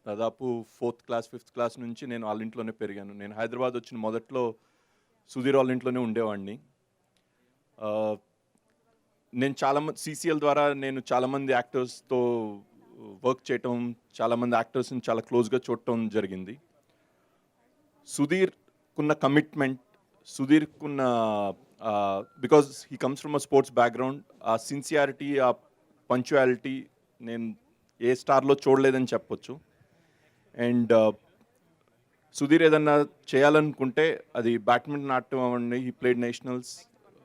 దాదాపు 4th క్లాస్ 5th క్లాస్ నుంచి నేను వాళ్ళ ఇంట్లోనే పెరిగాను. నేను హైదరాబాద్ వచ్చిన మొదట్లో సుధీర్ వాళ్ళ ఇంట్లోనే ఉండేవాడిని. నేను CCL ద్వారా నేను చాలామంది యాక్టర్స్తో వర్క్ చేయటం, చాలామంది యాక్టర్స్ని చాలా క్లోజ్గా చూడటం జరిగింది. సుధీర్కున్న కమిట్మెంట్, సుధీర్కున్న because he comes from a sports background, ఆ సిన్సియారిటీ, ఆ పంచువాలిటీ నేను ఏ స్టార్లో చూడలేదని చెప్పొచ్చు. అండ్ సుధీర్ ఏదన్నా చేయాలనుకుంటే అది బ్యాడ్మింటన్ ఆడటం అవ్వండి, హీ ప్లేడ్ నేషనల్స్,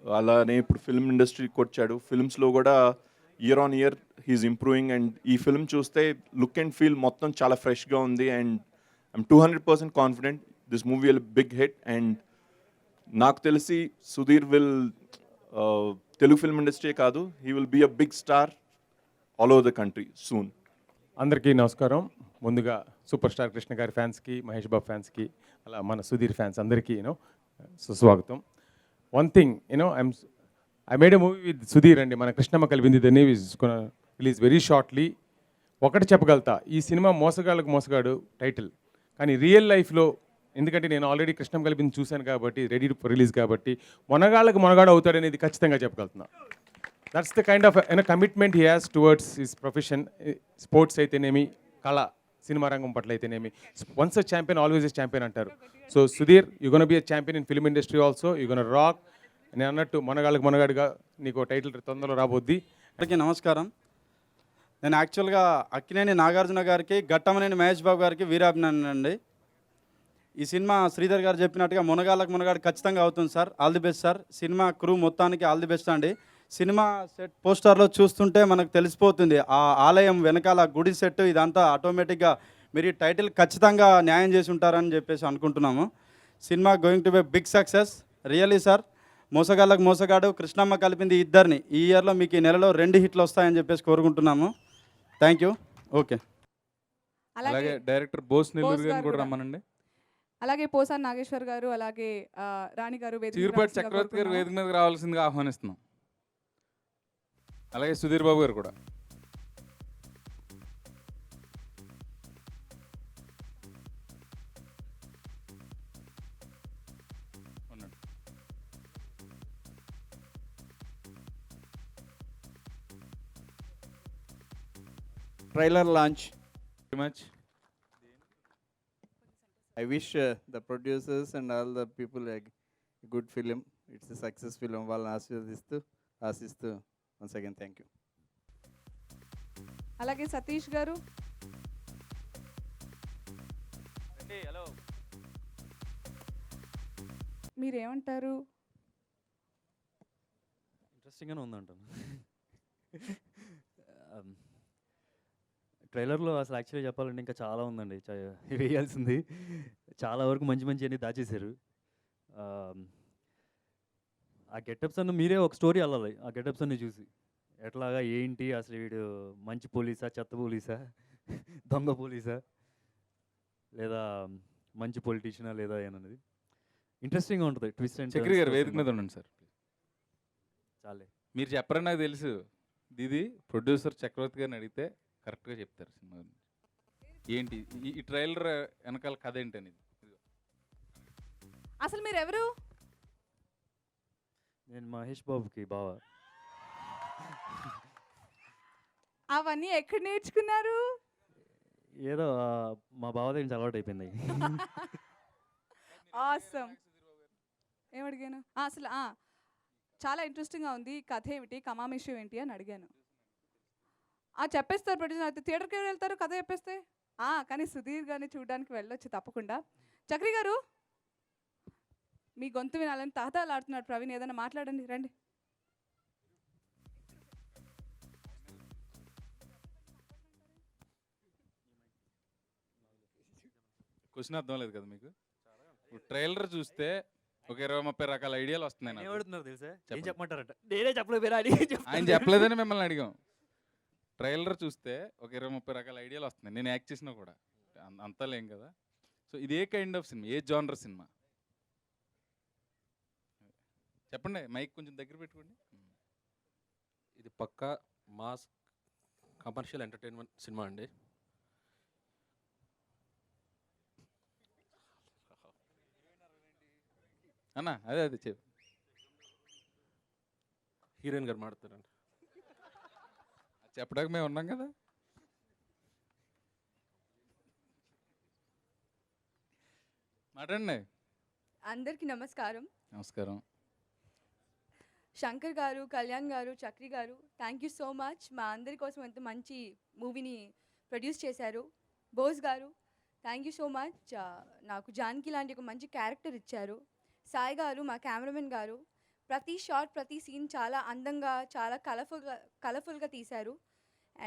అలానే ఇప్పుడు ఫిల్మ్ ఇండస్ట్రీకి వచ్చాడు. ఫిల్మ్స్లో కూడా year on year he is improving. And ఈ ఫిల్మ్ చూస్తే లుక్ అండ్ ఫీల్ మొత్తం చాలా ఫ్రెష్గా ఉంది. And I'm 200% confident this movie will big hit. And నాకు తెలిసి Sudheer will Telugu film industry కాదు, he will be a big star all over the country soon. అందరికీ నమస్కారం. ముందుగా సూపర్ స్టార్ కృష్ణ గారి ఫ్యాన్స్కి, మహేష్ బాబు ఫ్యాన్స్కి, అలా మన సుధీర్ ఫ్యాన్స్ అందరికీ సుస్వాగతం. One thing I made a movie with Sudheer అండి. మన కృష్ణమ్మ కలిపింది the name is release very shortly. ఒకటి చెప్పగలుగుతా, ఈ సినిమా మోసగాళ్ళకు మోసగాడు టైటిల్, కానీ రియల్ లైఫ్లో, ఎందుకంటే నేను ఆల్రెడీ కృష్ణమ్మ కలిపింది చూశాను కాబట్టి, రెడీ టు రిలీజ్ కాబట్టి, మొనగాళ్ళకు మొనగాడు అవుతాడనేది ఖచ్చితంగా చెప్పగలుగుతున్నా. That's the kind of commitment he has towards his profession. Sports అయితేనేమి, కళ, సినిమా రంగం పట్ల అయితేనేమి. Once a champion always a champion అంటారు. So Sudheer, you gonna be a champion in film industry also, you gonna rock. నేను అన్నట్టు మొనగాళ్ళకి మొనగాడుగా నీకు టైటిల్ తొందరలో రాబోద్ది. అందరికీ నమస్కారం. నేను యాక్చువల్గా అక్కినేని నాగార్జున గారికి, ఘట్టమనేని మహేష్ బాబు గారికి వీరాభినందన అండి. ఈ సినిమా శ్రీధర్ గారు చెప్పినట్టుగా మొనగాళ్ళకు మొనగాడు ఖచ్చితంగా అవుతుంది sir. All the best sir. Cinema crew మొత్తానికి ఆల్ ది బెస్ట్ అండి. సినిమా సెట్ పోస్టర్లో చూస్తుంటే మనకు తెలిసిపోతుంది ఆ ఆలయం వెనకాల గుడి సెట్ ఇదంతా ఆటోమేటిక్గా మీరు ఈ టైటిల్ ఖచ్చితంగా న్యాయం చేసి ఉంటారని చెప్పేసి అనుకుంటున్నాము. సినిమా going to be big success really sir. Mosagallaku Mosagadu, Krishnamma కలిపింది ఇద్దరిని. ఈ ఇయర్లో మీకు ఈ నెలలో 2 హిట్లు వస్తాయని చెప్పేసి కోరుకుంటున్నాము. Thank you. ఓకే. అలాగే డైరెక్టర్ బోస్ నెల్లూరు బోస్ గారిని గారు కూడా కూడా. రమ్మనండి. అలాగే పోసాని నాగేశ్వర్ గారు, అలాగే రాణి గారు వేదిక మీదకి చీరుపాటి రావాల్సిందిగా చక్రవర్తి గారు కోరుతున్నాము. వేదిక మీదకి రావాల్సిందిగా ఆహ్వానిస్తున్నాం. అలాగే సుధీర్ బాబు గారు కూడా. ఉండండి. Trailer launch. Very much. I wish the producers and all the people a good film. It's a success film. వాళ్ళని ఆశిస్తూ once again thank you. అలాగే సతీష్ గారు. హలో, మీరేమంటారు? ఇంట్రెస్టింగ్గానే ఉందంటాను. ట్రైలర్లో అసలు యాక్చువల్లీ చెప్పాలంటే ఇంకా చాలా ఉందండి వేయాల్సింది. చాలా వరకు మంచి మంచి అన్ని దాచేశారు. ఆ గెటప్స్ అన్న మీరే ఒక స్టోరీ అల్లాలి. ఆ గెటప్స్ అన్ని చూసి ఎట్లాగా ఏంటి అసలు వీడు మంచి పోలీసా, చెత్త పోలీసా, దొంగ పోలీసా, లేదా మంచి పొలిటీషియనా లేదా అనేది ఇంట్రెస్టింగ్గా ఉంటుంది. ట్విస్ట్ అండ్ చక్రి గారు వేదిక మీద ఉండండి సార్. చాలే. మీరు చెప్పరని నాకు తెలుసు. ఇది ప్రొడ్యూసర్ చక్రవర్తి గారిని అడిగితే కరెక్ట్గా చెప్తారు సినిమా గురించి. ఏంటి ఈ ట్రైలర్ వెనకాల కథ ఏంటనేది. అసలు మీరు ఎవరు? నేను మహేష్ బాబుకి బావ. అవన్నీ ఎక్కడ నేర్చుకున్నారు? ఏదో మా బావ దగ్గర నుంచి అలవాటు అయిపోయింది. ఆసమ్. ఏమడిగాను అసలు చాలా ఇంట్రెస్టింగ్గా ఉంది. కథ ఏమిటి, కమామిషు ఏంటి అని అడిగాను. చెప్పేస్తారు ప్రొడ్యూసర్. అయితే థియేటర్కి ఎవరు వెళ్తారు కథ చెప్పేస్తే? కానీ సుధీర్ గారిని చూడడానికి వెళ్ళొచ్చు తప్పకుండా. చక్రి గారు, మీ గొంతు వినాలని తహతలాడుతున్నాడు ప్రవీణ్. ఏదైనా మాట్లాడండి, రండి. క్వశ్చన్ అర్థం లేదు కదా మీకు? ట్రైలర్ చూస్తే ఒక 20-30 రకాల ఐడియాలు వస్తున్నాయి నాకు. ఏమడుతున్నారు తెలుసా? ఏం చెప్పండి. చెప్పమంటారంట? నేనే చెప్పలేదు. ఆయన చెప్పలేదని మిమ్మల్ని అడిగాం. ట్రైలర్ చూస్తే ఒక 20-30 రకాల ఐడియాలు వస్తున్నాయి. నేను యాక్ట్ చేసినా కూడా అంతా లేం కదా. సో ఇది ఏ కైండ్ ఆఫ్ సినిమా, ఏ జానర్ సినిమా చెప్పండి. మైక్ కొంచెం దగ్గర పెట్టుకోండి. ఇది పక్కా మాస్ కమర్షియల్ ఎంటర్టైన్మెంట్ సినిమా అండి. అన్నా అదే చెప్పు. హీరోయిన్ గారు మాట్లాడతారండి. చెప్పడానికి మేము ఉన్నాం కదా. మాట్లాడండి. అందరికీ నమస్కారం. నమస్కారం. శంకర్ గారు, కళ్యాణ్ గారు, చక్రి గారు, థ్యాంక్ యూ సో మచ్. మా అందరి కోసం ఎంత మంచి మూవీని ప్రొడ్యూస్ చేశారు. బోస్ గారు, థ్యాంక్ యూ సో మచ్. నాకు జానకి లాంటి ఒక మంచి క్యారెక్టర్ ఇచ్చారు. సాయి గారు, మా కెమెరామెన్ గారు, ప్రతి షాట్ ప్రతి సీన్ చాలా అందంగా, చాలా కలర్ఫుల్గా తీశారు.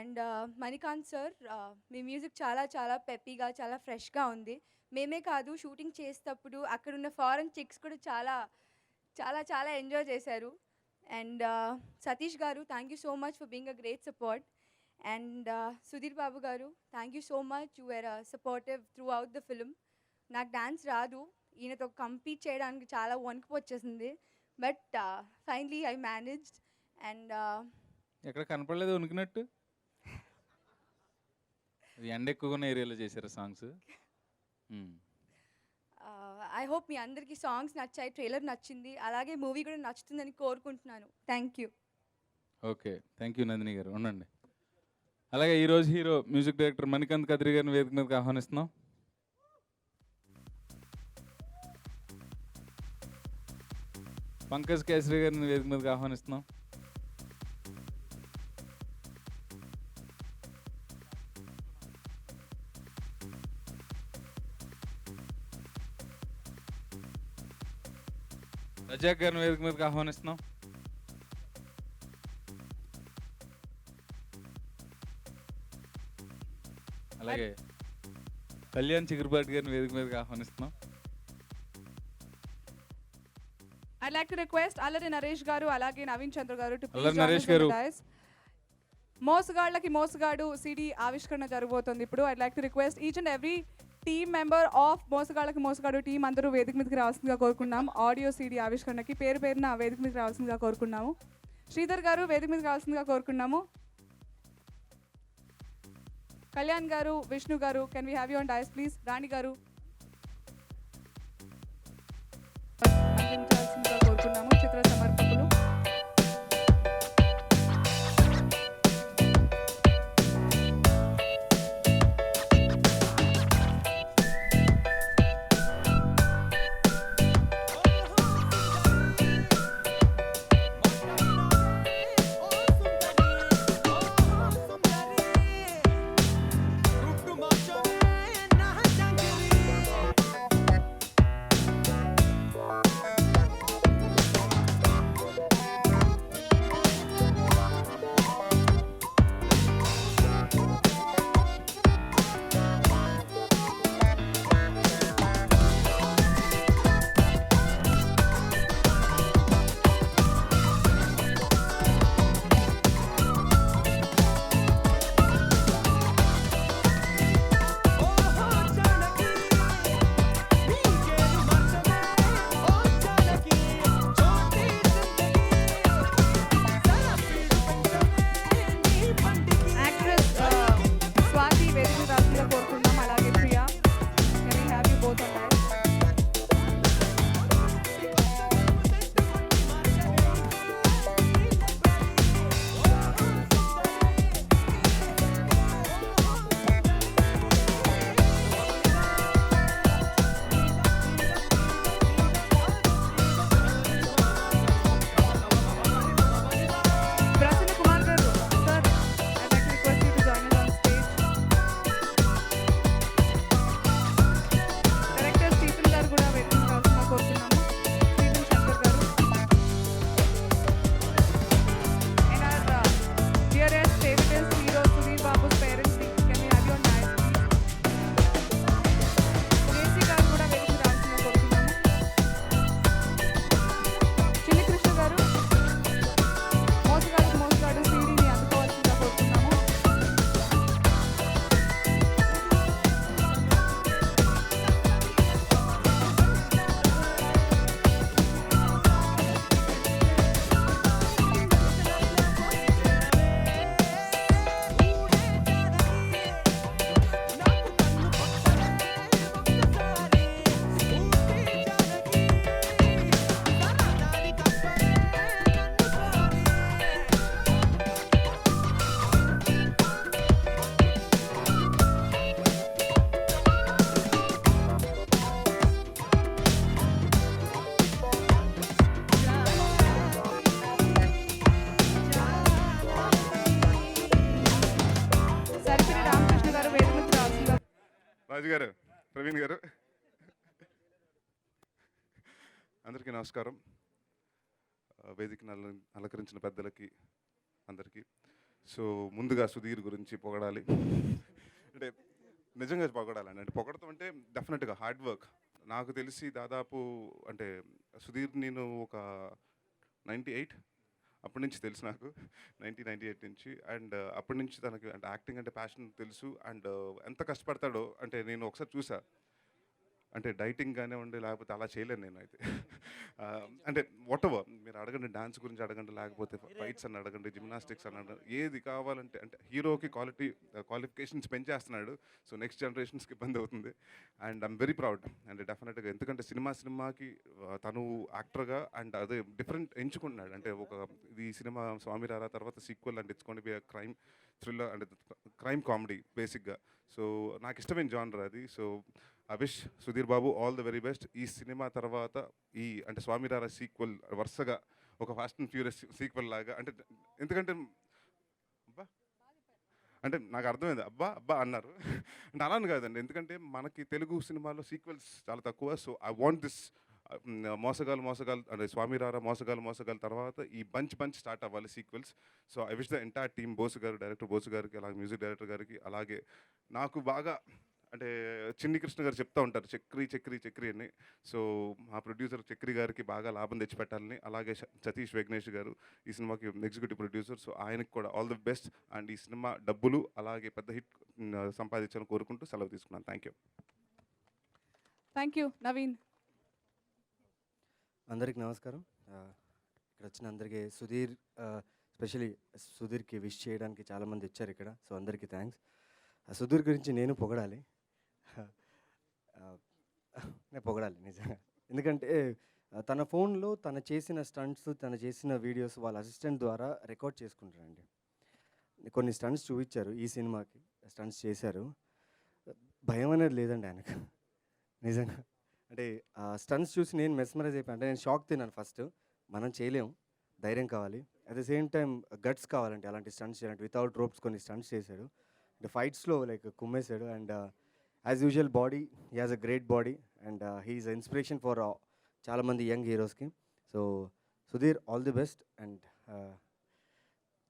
And Manikanth sir, me music చాలా చాలా పెప్పీగా, చాలా ఫ్రెష్గా ఉంది. మేమే కాదు, షూటింగ్ చేసేటప్పుడు అక్కడున్న ఫారెన్ చిక్స్ కూడా చాలా చాలా చాలా ఎంజాయ్ చేశారు. And Satish garu, thank you so much for being a great support. And Sudheer Babu garu, thank you so much. You are supportive throughout the film. నాకు డాన్స్ రాదు, ఈయనతో కంపీట్ చేయడానికి చాలా వణుకు వచ్చేసింది. But finally I managed. And ఎక్కడ కనపడలేదు ఉనికినట్టు. ఎండ ఎక్కువగా ఉన్న ఏరియాలో చేశారు సాంగ్స్. ఐ హోప్ మీ అందరికీ సాంగ్స్ నచ్చాయి, ట్రైలర్ నచ్చింది, అలాగే మూవీ కూడా నచ్చుతుందని కోరుకుంటున్నాను. Thank you. Okay, thank you Nandini గారు. ఉండండి. అలాగే ఈరోజు hero music director Manikanth Kadri గారిని వేదిక మీదకి ఆహ్వానిస్తున్నాం. పంకజ్ కేసరి గారిని వేదిక మీదకి ఆహ్వానిస్తున్నాం. రజాక్ గారిని వేదిక మీదకి ఆహ్వానిస్తున్నాం. అలాగే కళ్యాణ్ చిగురుపాటి గారిని వేదిక మీదకి ఆహ్వానిస్తున్నాం. I'd like to request Allari Naresh garu alage Naveen Chandra garu to please Allari join Naresh us on the garu. dais. మోసగాళ్ళకి మోసగాడు CD ఆవిష్కరణ జరగబోతోంది ఇప్పుడు. I'd like to request each and every team member of మోసగాళ్ళకి మోసగాడు team అందరూ వేదిక మీదకి రావాల్సిందిగా కోరుకున్నాం. ఆడియో CD ఆవిష్కరణకి పేరున వేదిక మీదకి రావాల్సిందిగా కోరుకున్నాము. శ్రీధర్ గారు వేదిక మీదకి రావాల్సిందిగా కోరుకున్నాము. Kalyan garu, Vishnu garu, can we have you on dais please. Rani garu అందించాల్సిందిగా కోరుకున్నాము. చిత్ర సమర్పకులు రాజు గారు, ప్రవీణ్ గారు, అందరికీ నమస్కారం. వేదికను అలంకరించిన పెద్దలకి అందరికీ. సో ముందుగా సుధీర్ గురించి పొగడాలి. అంటే నిజంగా పొగడాలండి. అంటే పొగడతాం అంటే డెఫినెట్గా హార్డ్ వర్క్. నాకు తెలిసి దాదాపు అంటే సుధీర్ నేను ఒక 98 అప్పటి నుంచి తెలుసు నాకు, 1998 నుంచి. అండ్ అప్పటి నుంచి తనకి అంటే యాక్టింగ్ అంటే ప్యాషన్ తెలుసు. అండ్ ఎంత కష్టపడతాడో అంటే నేను ఒకసారి చూసా. అంటే డైటింగ్ కానివ్వండి, లేకపోతే అలా చేయలేను నేను అయితే. అంటే వాటెవర్ మీరు అడగండి, డాన్స్ గురించి అడగండి, లేకపోతే ఫైట్స్ అని అడగండి, జిమ్నాస్టిక్స్ అని అడగండి, ఏది కావాలంటే అంటే హీరోకి క్వాలిఫికేషన్స్ పెంచేస్తున్నాడు. సో నెక్స్ట్ జనరేషన్స్కి ఇబ్బంది అవుతుంది. And I'm very proud. And డెఫినెట్గా ఎందుకంటే సినిమాకి తను యాక్టర్గా అండ్ అదే డిఫరెంట్ ఎంచుకున్నాడు. అంటే ఇది సినిమా స్వామి రారా తర్వాత sequel and it's going to B crime thriller అంటే క్రైమ్ కామెడీ బేసిక్గా. సో నాకు ఇష్టమైన జానర్ అది. So I wish Sudheer Babu all the very best. ఈ సినిమా తర్వాత అంటే స్వామి రారా సీక్వెల్ వరుసగా ఒక ఫాస్ట్ అండ్ ఫ్యూరియస్ సీక్వెల్ లాగా. అంటే ఎందుకంటే అబ్బా అంటే నాకు అర్థమైంది, అబ్బా అబ్బా అన్నారు. అంటే అలాని కాదండి, ఎందుకంటే మనకి తెలుగు సినిమాలో సీక్వెల్స్ చాలా తక్కువ. So I want this Mosagallu అంటే స్వామి రారా మోసగాలు తర్వాత ఈ బంచ్ స్టార్ట్ అవ్వాలి sequels. So I wish the entire team, director Bose గారికి, అలాగే మ్యూజిక్ డైరెక్టర్ గారికి, అలాగే నాకు బాగా అంటే చిన్ని కృష్ణ గారు చెప్తూ ఉంటారు చక్రి అని. సో మా ప్రొడ్యూసర్ చక్రి గారికి బాగా లాభం తెచ్చిపెట్టాలని, అలాగే సతీష్ విఘ్నేష్ గారు ఈ సినిమాకి ఎగ్జిక్యూటివ్ ప్రొడ్యూసర్. సో ఆయనకి కూడా ఆల్ ది బెస్ట్. అండ్ ఈ సినిమా డబ్బులు అలాగే పెద్ద హిట్ సంపాదించాలని కోరుకుంటూ సెలవు తీసుకున్నాను. Thank you. Thank you. Naveen. అందరికి నమస్కారం. ఇక్కడ వచ్చిన అందరికీ సుధీర్, స్పెషలీ సుధీర్కి విష్ చేయడానికి చాలామంది వచ్చారు ఇక్కడ. సో అందరికీ థ్యాంక్స్. సుధీర్ గురించి నేను పొగడాలి, నేను పొగడాలి నిజంగా. ఎందుకంటే తన ఫోన్లో తను చేసిన స్టంట్స్, తను చేసిన వీడియోస్ వాళ్ళ అసిస్టెంట్ ద్వారా రికార్డ్ చేసుకుంటారండి. కొన్ని స్టంట్స్ చూపించారు, ఈ సినిమాకి స్టంట్స్ చేశారు. భయం అనేది లేదండి ఆయనకు నిజంగా. అంటే ఆ స్టంట్స్ చూసి నేను మెస్మరైజ్ అయిపోయాను. అంటే నేను షాక్ తిన్నాను ఫస్ట్. మనం చేయలేము, ధైర్యం కావాలి, at the same time guts కావాలంటే అలాంటి స్టంట్స్ చేయాలంటే. వితౌట్ రోప్స్ కొన్ని స్టంట్స్ చేశాడు. అంటే ఫైట్స్లో లైక్ కుమ్మేశాడు. And as usual body, he has a great body and he is inspiration for చాలామంది యంగ్ హీరోస్కి. So Sudheer all the best. And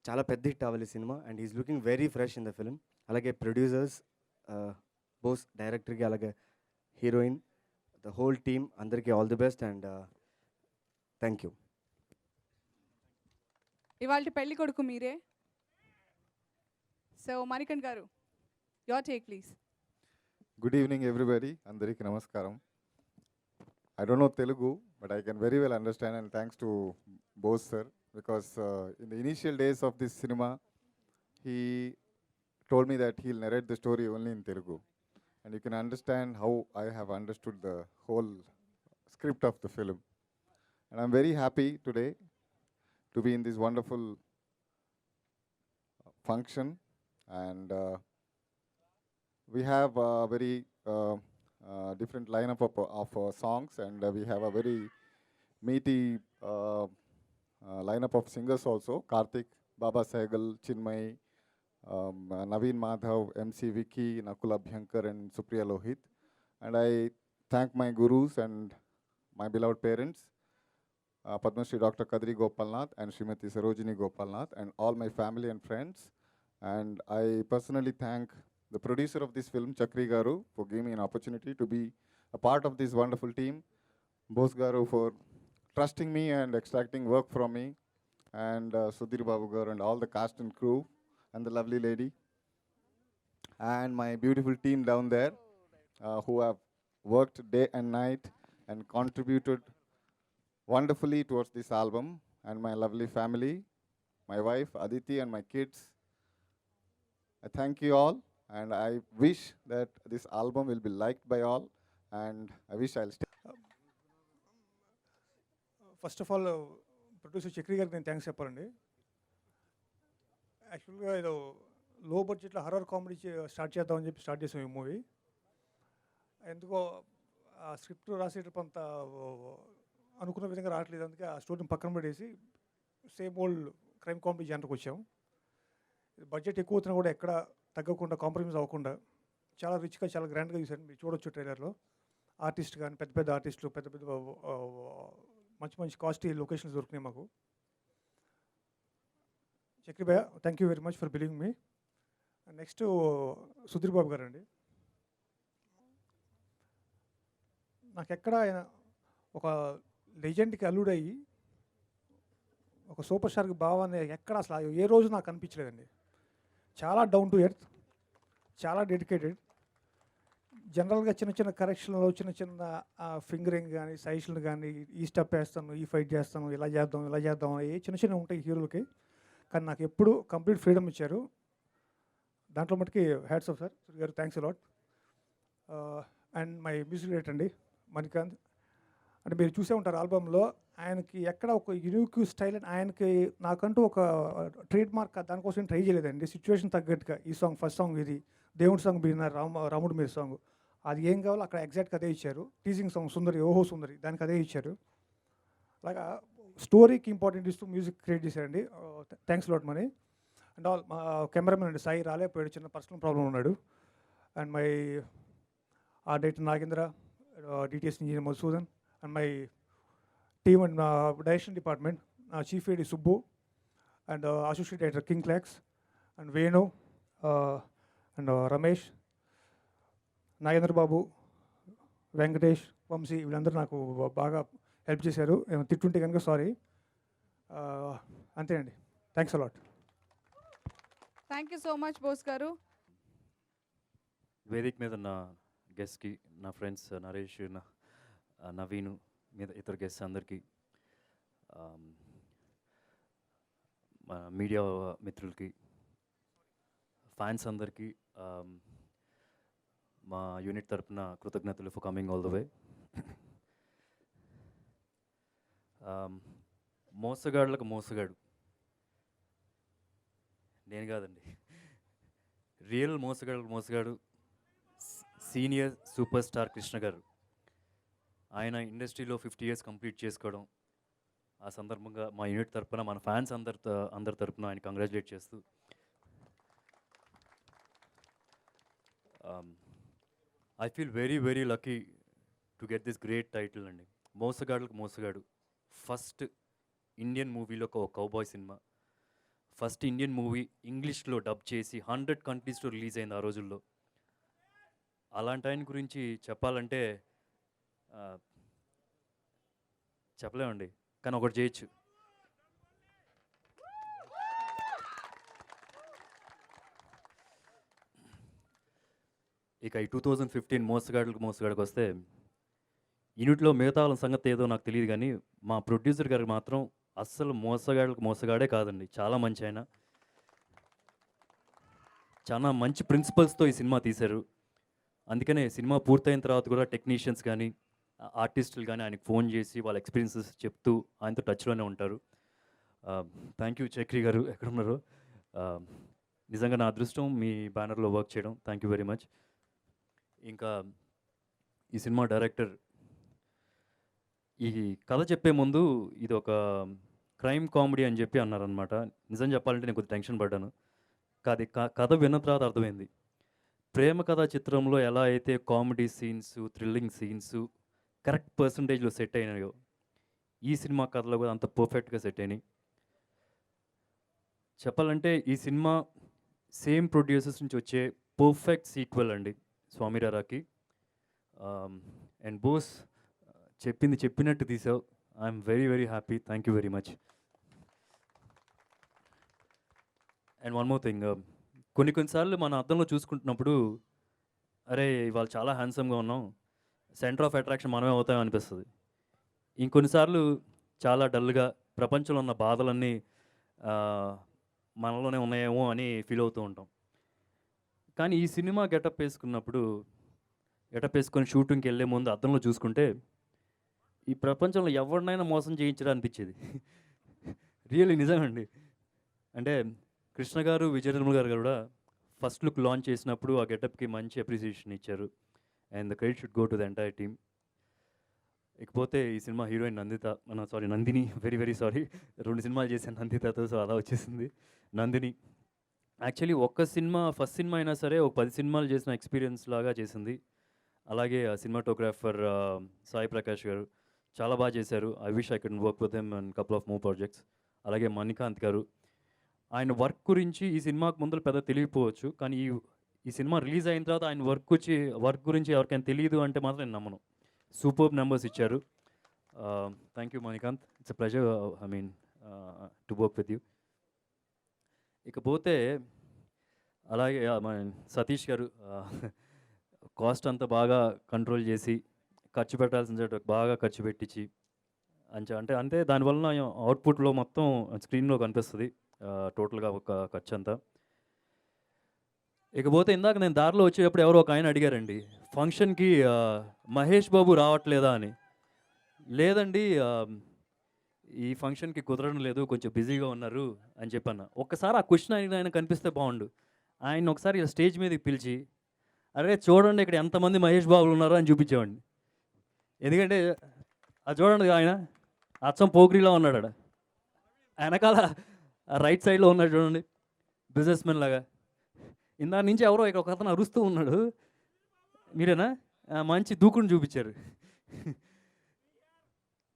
చాలా పెద్ద హిట్ అవ్వాలి సినిమా. And is looking very fresh in the film. అలాగే ప్రొడ్యూసర్స్, బోస్ డైరెక్టర్కి, అలాగే హీరోయిన్, ద హోల్ టీమ్ అందరికీ all the best. And thank you. ఇవాళ పెళ్లి కొడుకు మీరే. So Manikanth garu, your take please. Good evening, everybody. Andariki namaskaram. I don't know Telugu, but I can very well understand, and thanks to Bose sir, because in the initial days of this cinema, he told me that he'll narrate the story only in Telugu. And you can understand how I have understood the whole script of the film. And I'm very happy today to be in this wonderful function. And we have a very different lineup of songs, and we have a very meaty lineup of singers also. Karthik, Baba Sehgal, Chinmay, Naveen Madhav, MC Vicky, Nakul Abhyankar, and Supriya Lohit. And I thank my gurus and my beloved parents, Padma Shri Dr. Kadri Gopalnath and Srimati Sarojini Gopalnath, and all my family and friends. And I personally thank the producer of this film, Chakri Garu, for giving me an opportunity to be a part of this wonderful team. Bose Garu for trusting me and extracting work from me. And Sudhir Babu Garu and all the cast and crew and the lovely lady. And my beautiful team down there who have worked day and night and contributed wonderfully towards this album. And my lovely family, my wife Aditi and my kids. I thank you all. And I wish that this album will be liked by all, and I wish I'll stay. First of all producer Chakri గారికి నేను thanks చెప్పాలండి. యాక్చువల్గా ఏదో లో బడ్జెట్లో horror comedy start చేద్దామని చెప్పి start చేసాం ఈ మూవీ. ఎందుకో ఆ స్క్రిప్ట్ రాసేటప్పుడు అంత అనుకున్న విధంగా రావట్లేదు. అందుకే ఆ స్టోరీని పక్కన పెట్టేసి సేమ్ ఓల్డ్ క్రైమ్ కామెడీ జనర్కి వచ్చాం. బడ్జెట్ ఎక్కువ అవుతున్నా కూడా ఎక్కడ తగ్గకుండా, కాంప్రమైజ్ అవ్వకుండా చాలా రిచ్గా చాలా గ్రాండ్గా తీశారు, మీరు చూడొచ్చు ట్రైలర్లో. ఆర్టిస్ట్ కానీ పెద్ద పెద్ద ఆర్టిస్టులు, పెద్ద పెద్ద మంచి మంచి కాస్ట్లీ లొకేషన్స్ దొరికినాయి మాకు. చక్రి భయ్య, thank you very much for believing me. Next Sudheer Babu garu అండి. నాకు ఎక్కడ ఆయన ఒక లెజెండ్కి అల్లుడయ్యి ఒక సూపర్ స్టార్కి భావాన్ని ఎక్కడ అసలు ఏ రోజు నాకు అనిపించలేదండి. చాలా డౌన్ టు ఎర్త్, చాలా డెడికేటెడ్. జనరల్గా చిన్న చిన్న కరెక్షన్లో చిన్న చిన్న ఫింగరింగ్ కానీ సైజులు కానీ ఈ స్టెప్ వేస్తాను, ఈ ఫైట్ చేస్తాను, ఇలా చేద్దాం ఏ చిన్న చిన్న ఉంటాయి హీరోలకి. కానీ నాకు ఎప్పుడు కంప్లీట్ ఫ్రీడమ్ ఇచ్చారు. దాంట్లో మటుకి హ్యాట్స్ ఆఫ్ సార్ గారు, thanks a lot. And my music director అండి మణికాంత్. అంటే మీరు చూసే ఉంటారు ఆల్బంలో ఆయనకి ఎక్కడ ఒక యూనిక్ స్టైల్ అని ఆయనకి నాకంటూ ఒక ట్రేడ్ మార్క్ దానికోసం ట్రై చేయలేదండి. సిచ్యువేషన్ తగ్గట్టుగా ఈ సాంగ్ ఫస్ట్ సాంగ్ ఇది, దేవుడి సాంగ్ బిగిన రాముడు మీరు సాంగ్, అది ఏం కావాలో అక్కడ ఎగ్జాక్ట్గా అదే ఇచ్చారు. టీజింగ్ సాంగ్ సుందరి, ఓహో సుందరి, దానికి అదే ఇచ్చారు. అలాగా స్టోరీకి ఇంపార్టెంట్ ఇస్తూ మ్యూజిక్ క్రియేట్ చేశారండి. Thanks lot Mani. And all మా కెమెరామెన్ అండి సాయి రాలేకపోయాడు, చిన్న పర్సనల్ ప్రాబ్లం ఉన్నాడు. And my director Nagendra, DTS engineer Madhusudan, and my team and direction department, chief AD Subbu, and associate director King Clocks, and Venu, and Ramesh, Nagendra Babu, Venkatesh, Vamshi, వీళ్ళందరూ నాకు బాగా హెల్ప్ చేశారు. తిట్టుంటే కనుక సారీ. అంతేనండి, thanks a lot. Thank you so much Bose garu. వేదిక మీద నా గెస్ట్కి, నా ఫ్రెండ్స్ నరేష్, నవీను, మీద ఇతర గెస్ట్ అందరికీ, మా మీడియా మిత్రులకి, ఫ్యాన్స్ అందరికీ మా యూనిట్ తరపున కృతజ్ఞతలు for coming all the way. మోసగాళ్ళకు మోసగాడు నేను కాదండి, రియల్ మోసగాడు సీనియర్ సూపర్ స్టార్ కృష్ణ గారు. ఆయన ఇండస్ట్రీలో 50 years కంప్లీట్ చేసుకోవడం, ఆ సందర్భంగా మా యూనిట్ తరపున, మన ఫ్యాన్స్ అందరి తరపున ఆయన కంగ్రాచులేట్ చేస్తూ, I feel very very lucky to get this great title అండి. మోసగాళ్ళకు మోసగాడు ఫస్ట్ ఇండియన్ మూవీలో ఒక cowboy cinema, first Indian movie ఇంగ్లీష్లో డబ్ చేసి 100 countries రిలీజ్ అయింది ఆ రోజుల్లో. అలాంటి ఆయన గురించి చెప్పాలంటే చెప్పలేమండి, కానీ ఒకటి చేయొచ్చు. ఇక ఈ 2015 మోసగాడికి వస్తే, యూనిట్లో మిగతా వాళ్ళ సంగతి ఏదో నాకు తెలియదు కానీ మా ప్రొడ్యూసర్ గారికి మాత్రం అస్సలు మోసగాడే కాదండి, చాలా మంచి ఆయన. చాలా మంచి ప్రిన్సిపల్స్తో ఈ సినిమా తీశారు. అందుకనే సినిమా పూర్తయిన తర్వాత కూడా టెక్నీషియన్స్ కానీ ఆర్టిస్టులు కానీ ఆయనకు ఫోన్ చేసి వాళ్ళ ఎక్స్పీరియన్సెస్ చెప్తూ ఆయనతో టచ్లోనే ఉంటారు. థ్యాంక్ యూ చక్రి గారు, ఎక్కడున్నారు. నిజంగా నా అదృష్టం మీ బ్యానర్లో వర్క్ చేయడం. Thank you very much. ఇంకా ఈ సినిమా డైరెక్టర్ ఈ కథ చెప్పే ముందు ఇది ఒక క్రైమ్ కామెడీ అని చెప్పి అన్నారనమాట. నిజం చెప్పాలంటే నేను కొద్దిగా టెన్షన్ పడ్డాను. కాదు, కథ విన్న తర్వాత అర్థమైంది. ప్రేమ కథా చిత్రంలో ఎలా అయితే comedy scenes, thrilling scenes correct పర్సంటేజ్లో సెట్ అయినాయో, ఈ సినిమా కథలో కూడా అంత పర్ఫెక్ట్గా సెట్ అయినాయి. చెప్పాలంటే ఈ సినిమా సేమ్ ప్రొడ్యూసర్స్ నుంచి వచ్చే పర్ఫెక్ట్ సీక్వెల్ అండి స్వామిరారాకి. అండ్ బోస్ చెప్పినట్టు తీసావు. I'm very very happy. Thank you very much. And one more thing, కొన్నిసార్లు మన అద్దంలో చూసుకుంటున్నప్పుడు అరే ఇవాళ చాలా హ్యాండ్సమ్గా ఉన్నాం, సెంటర్ ఆఫ్ అట్రాక్షన్ మనమే అవుతామని అనిపిస్తుంది. ఇంకొన్నిసార్లు చాలా డల్గా ప్రపంచంలో ఉన్న బాధలన్నీ మనలోనే ఉన్నాయేమో అని ఫీల్ అవుతూ ఉంటాం. కానీ ఈ సినిమా గెటప్ వేసుకొని షూటింగ్కి వెళ్ళే ముందు అద్దంలో చూసుకుంటే ఈ ప్రపంచంలో ఎవరినైనా మోసం చేయించడం అనిపించేది. రియల్లీ నిజమండి. అంటే కృష్ణ గారు, విజయ నిర్మల్ గారు కూడా ఫస్ట్ లుక్ లాంచ్ చేసినప్పుడు ఆ గెటప్కి మంచి అప్రిసియేషన్ ఇచ్చారు. And the credit should go to the entire team. ఇకపోతే ఈ cinema heroine Nandini, very very sorry, 2 సినిమాలు చేశాను నందితతో, సో అలా వచ్చేసింది. నందిని యాక్చువల్లీ ఒక్క సినిమా ఫస్ట్ సినిమా అయినా సరే ఒక 10 సినిమాలు చేసిన ఎక్స్పీరియన్స్ లాగా చేసింది. అలాగే సినిమాటోగ్రాఫర్ సాయి ప్రకాష్ గారు చాలా బాగా చేశారు. I wish I can work with him and couple of more projects. అలాగే మణికాంత్ గారు, ఆయన వర్క్ గురించి ఈ సినిమాకు ముందర పెద్ద తెలియకపోవచ్చు, కానీ ఈ సినిమా రిలీజ్ అయిన తర్వాత ఆయన వర్క్ గురించి ఎవరికైనా తెలియదు అంటే మాత్రం నేను నమ్మను. సూపర్బ్ నెంబర్స్ ఇచ్చారు. Thank you Manikanth, it's a pleasure to work with you. ఇకపోతే అలాగే మన సతీష్ గారు కాస్ట్ అంతా బాగా కంట్రోల్ చేసి ఖర్చు పెట్టాల్సిన చోట బాగా ఖర్చు పెట్టించి అంటే దానివల్ల అవుట్పుట్లో మొత్తం స్క్రీన్లో కనిపిస్తుంది టోటల్గా ఒక ఖర్చు అంతా. ఇకపోతే ఇందాక నేను దారిలో వచ్చేటప్పుడు ఎవరో ఒక ఆయన అడిగారండి, ఫంక్షన్కి మహేష్ బాబు రావట్లేదా అని. లేదండి, ఈ ఫంక్షన్కి కుదరడం లేదు, కొంచెం బిజీగా ఉన్నారు అని చెప్పాను. ఒక్కసారి ఆ క్వశ్చన్ ఆయన కనిపిస్తే బాగుండు. ఆయన ఒకసారి స్టేజ్ మీదకి పిలిచి, అరే చూడండి ఇక్కడ ఎంతమంది మహేష్ బాబులు ఉన్నారో అని చూపించేవాడిని. ఎందుకంటే అది చూడండి, ఆయన అచ్చం పోగ్రీలో ఉన్నాడు. వెనకాల రైట్ సైడ్లో ఉన్నాడు చూడండి, బిజినెస్ మెన్ లాగా. ఇందాక నుంచి ఎవరో ఇక్కడ ఒక అతను అరుస్తూ ఉన్నాడు, మీరేనా? మంచి దూకుని చూపించారు.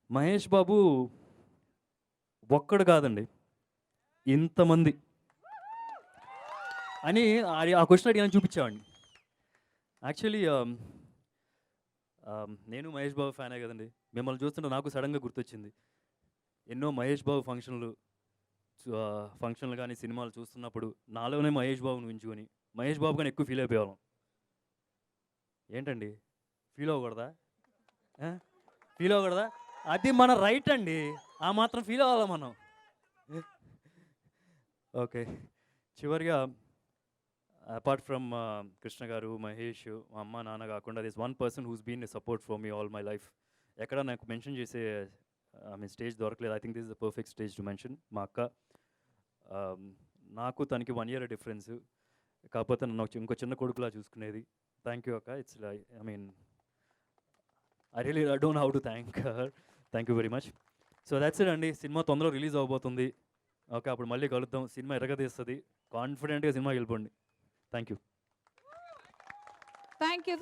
మహేష్ బాబు ఒక్కడు కాదండి, ఇంతమంది అని ఆ క్వశ్చన్ అడిగి చూపించేవాడిని. యాక్చువల్లీ నేను మహేష్ బాబు ఫ్యానే కదండి. మిమ్మల్ని చూస్తుంటే నాకు సడన్గా గుర్తొచ్చింది. ఎన్నో మహేష్ బాబు ఫంక్షన్లు కానీ సినిమాలు చూస్తున్నప్పుడు నాలోనే మహేష్ బాబుని ఉంచుకొని మహేష్ బాబు కానీ ఎక్కువ ఫీల్ అయిపోయేవాళ్ళం. ఏంటండి, ఫీల్ అవ్వకూడదా? ఫీల్ అవ్వకూడదా? అది మన రైట్ అండి, ఆ మాత్రం ఫీల్ అవ్వాలి మనం. ఓకే, చివరిగా అపార్ట్ ఫ్రమ్ కృష్ణ గారు, మహేష్, మా అమ్మ నాన్న కాకుండా this one person who's been support for me all my life. ఎక్కడ నాకు మెన్షన్ చేసే స్టేజ్ దొరకలేదు. I think this is the perfect stage to mention. మా అక్క, నాకు తనకి 1 year డిఫరెన్స్, కాకపోతే నన్ను ఇంకో చిన్న కొడుకులా చూసుకునేది. థ్యాంక్ యూ అక్క. It's I really don't know how to thank her. Thank you very much. So that's it అండి. సినిమా తొందరలో రిలీజ్ అవబోతుంది. ఓకే, అప్పుడు మళ్ళీ కలుద్దాం. సినిమా ఎరగదీస్తుంది. కాన్ఫిడెంట్గా సినిమాకి వెళ్ళిపోండి. Thank you.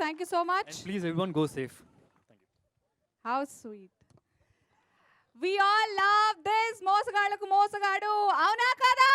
Thank you so much. And please everyone go safe. Thank you. How sweet. We all love this మోసగాళ్ళకు మోసగాడు, అవునా కదా?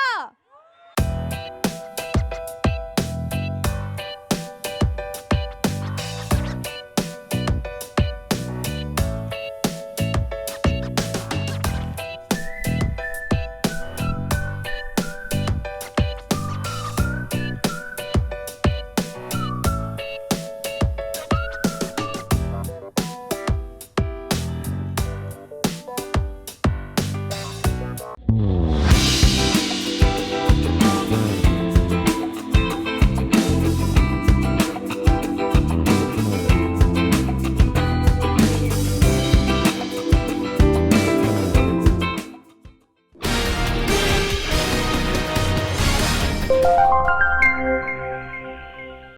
you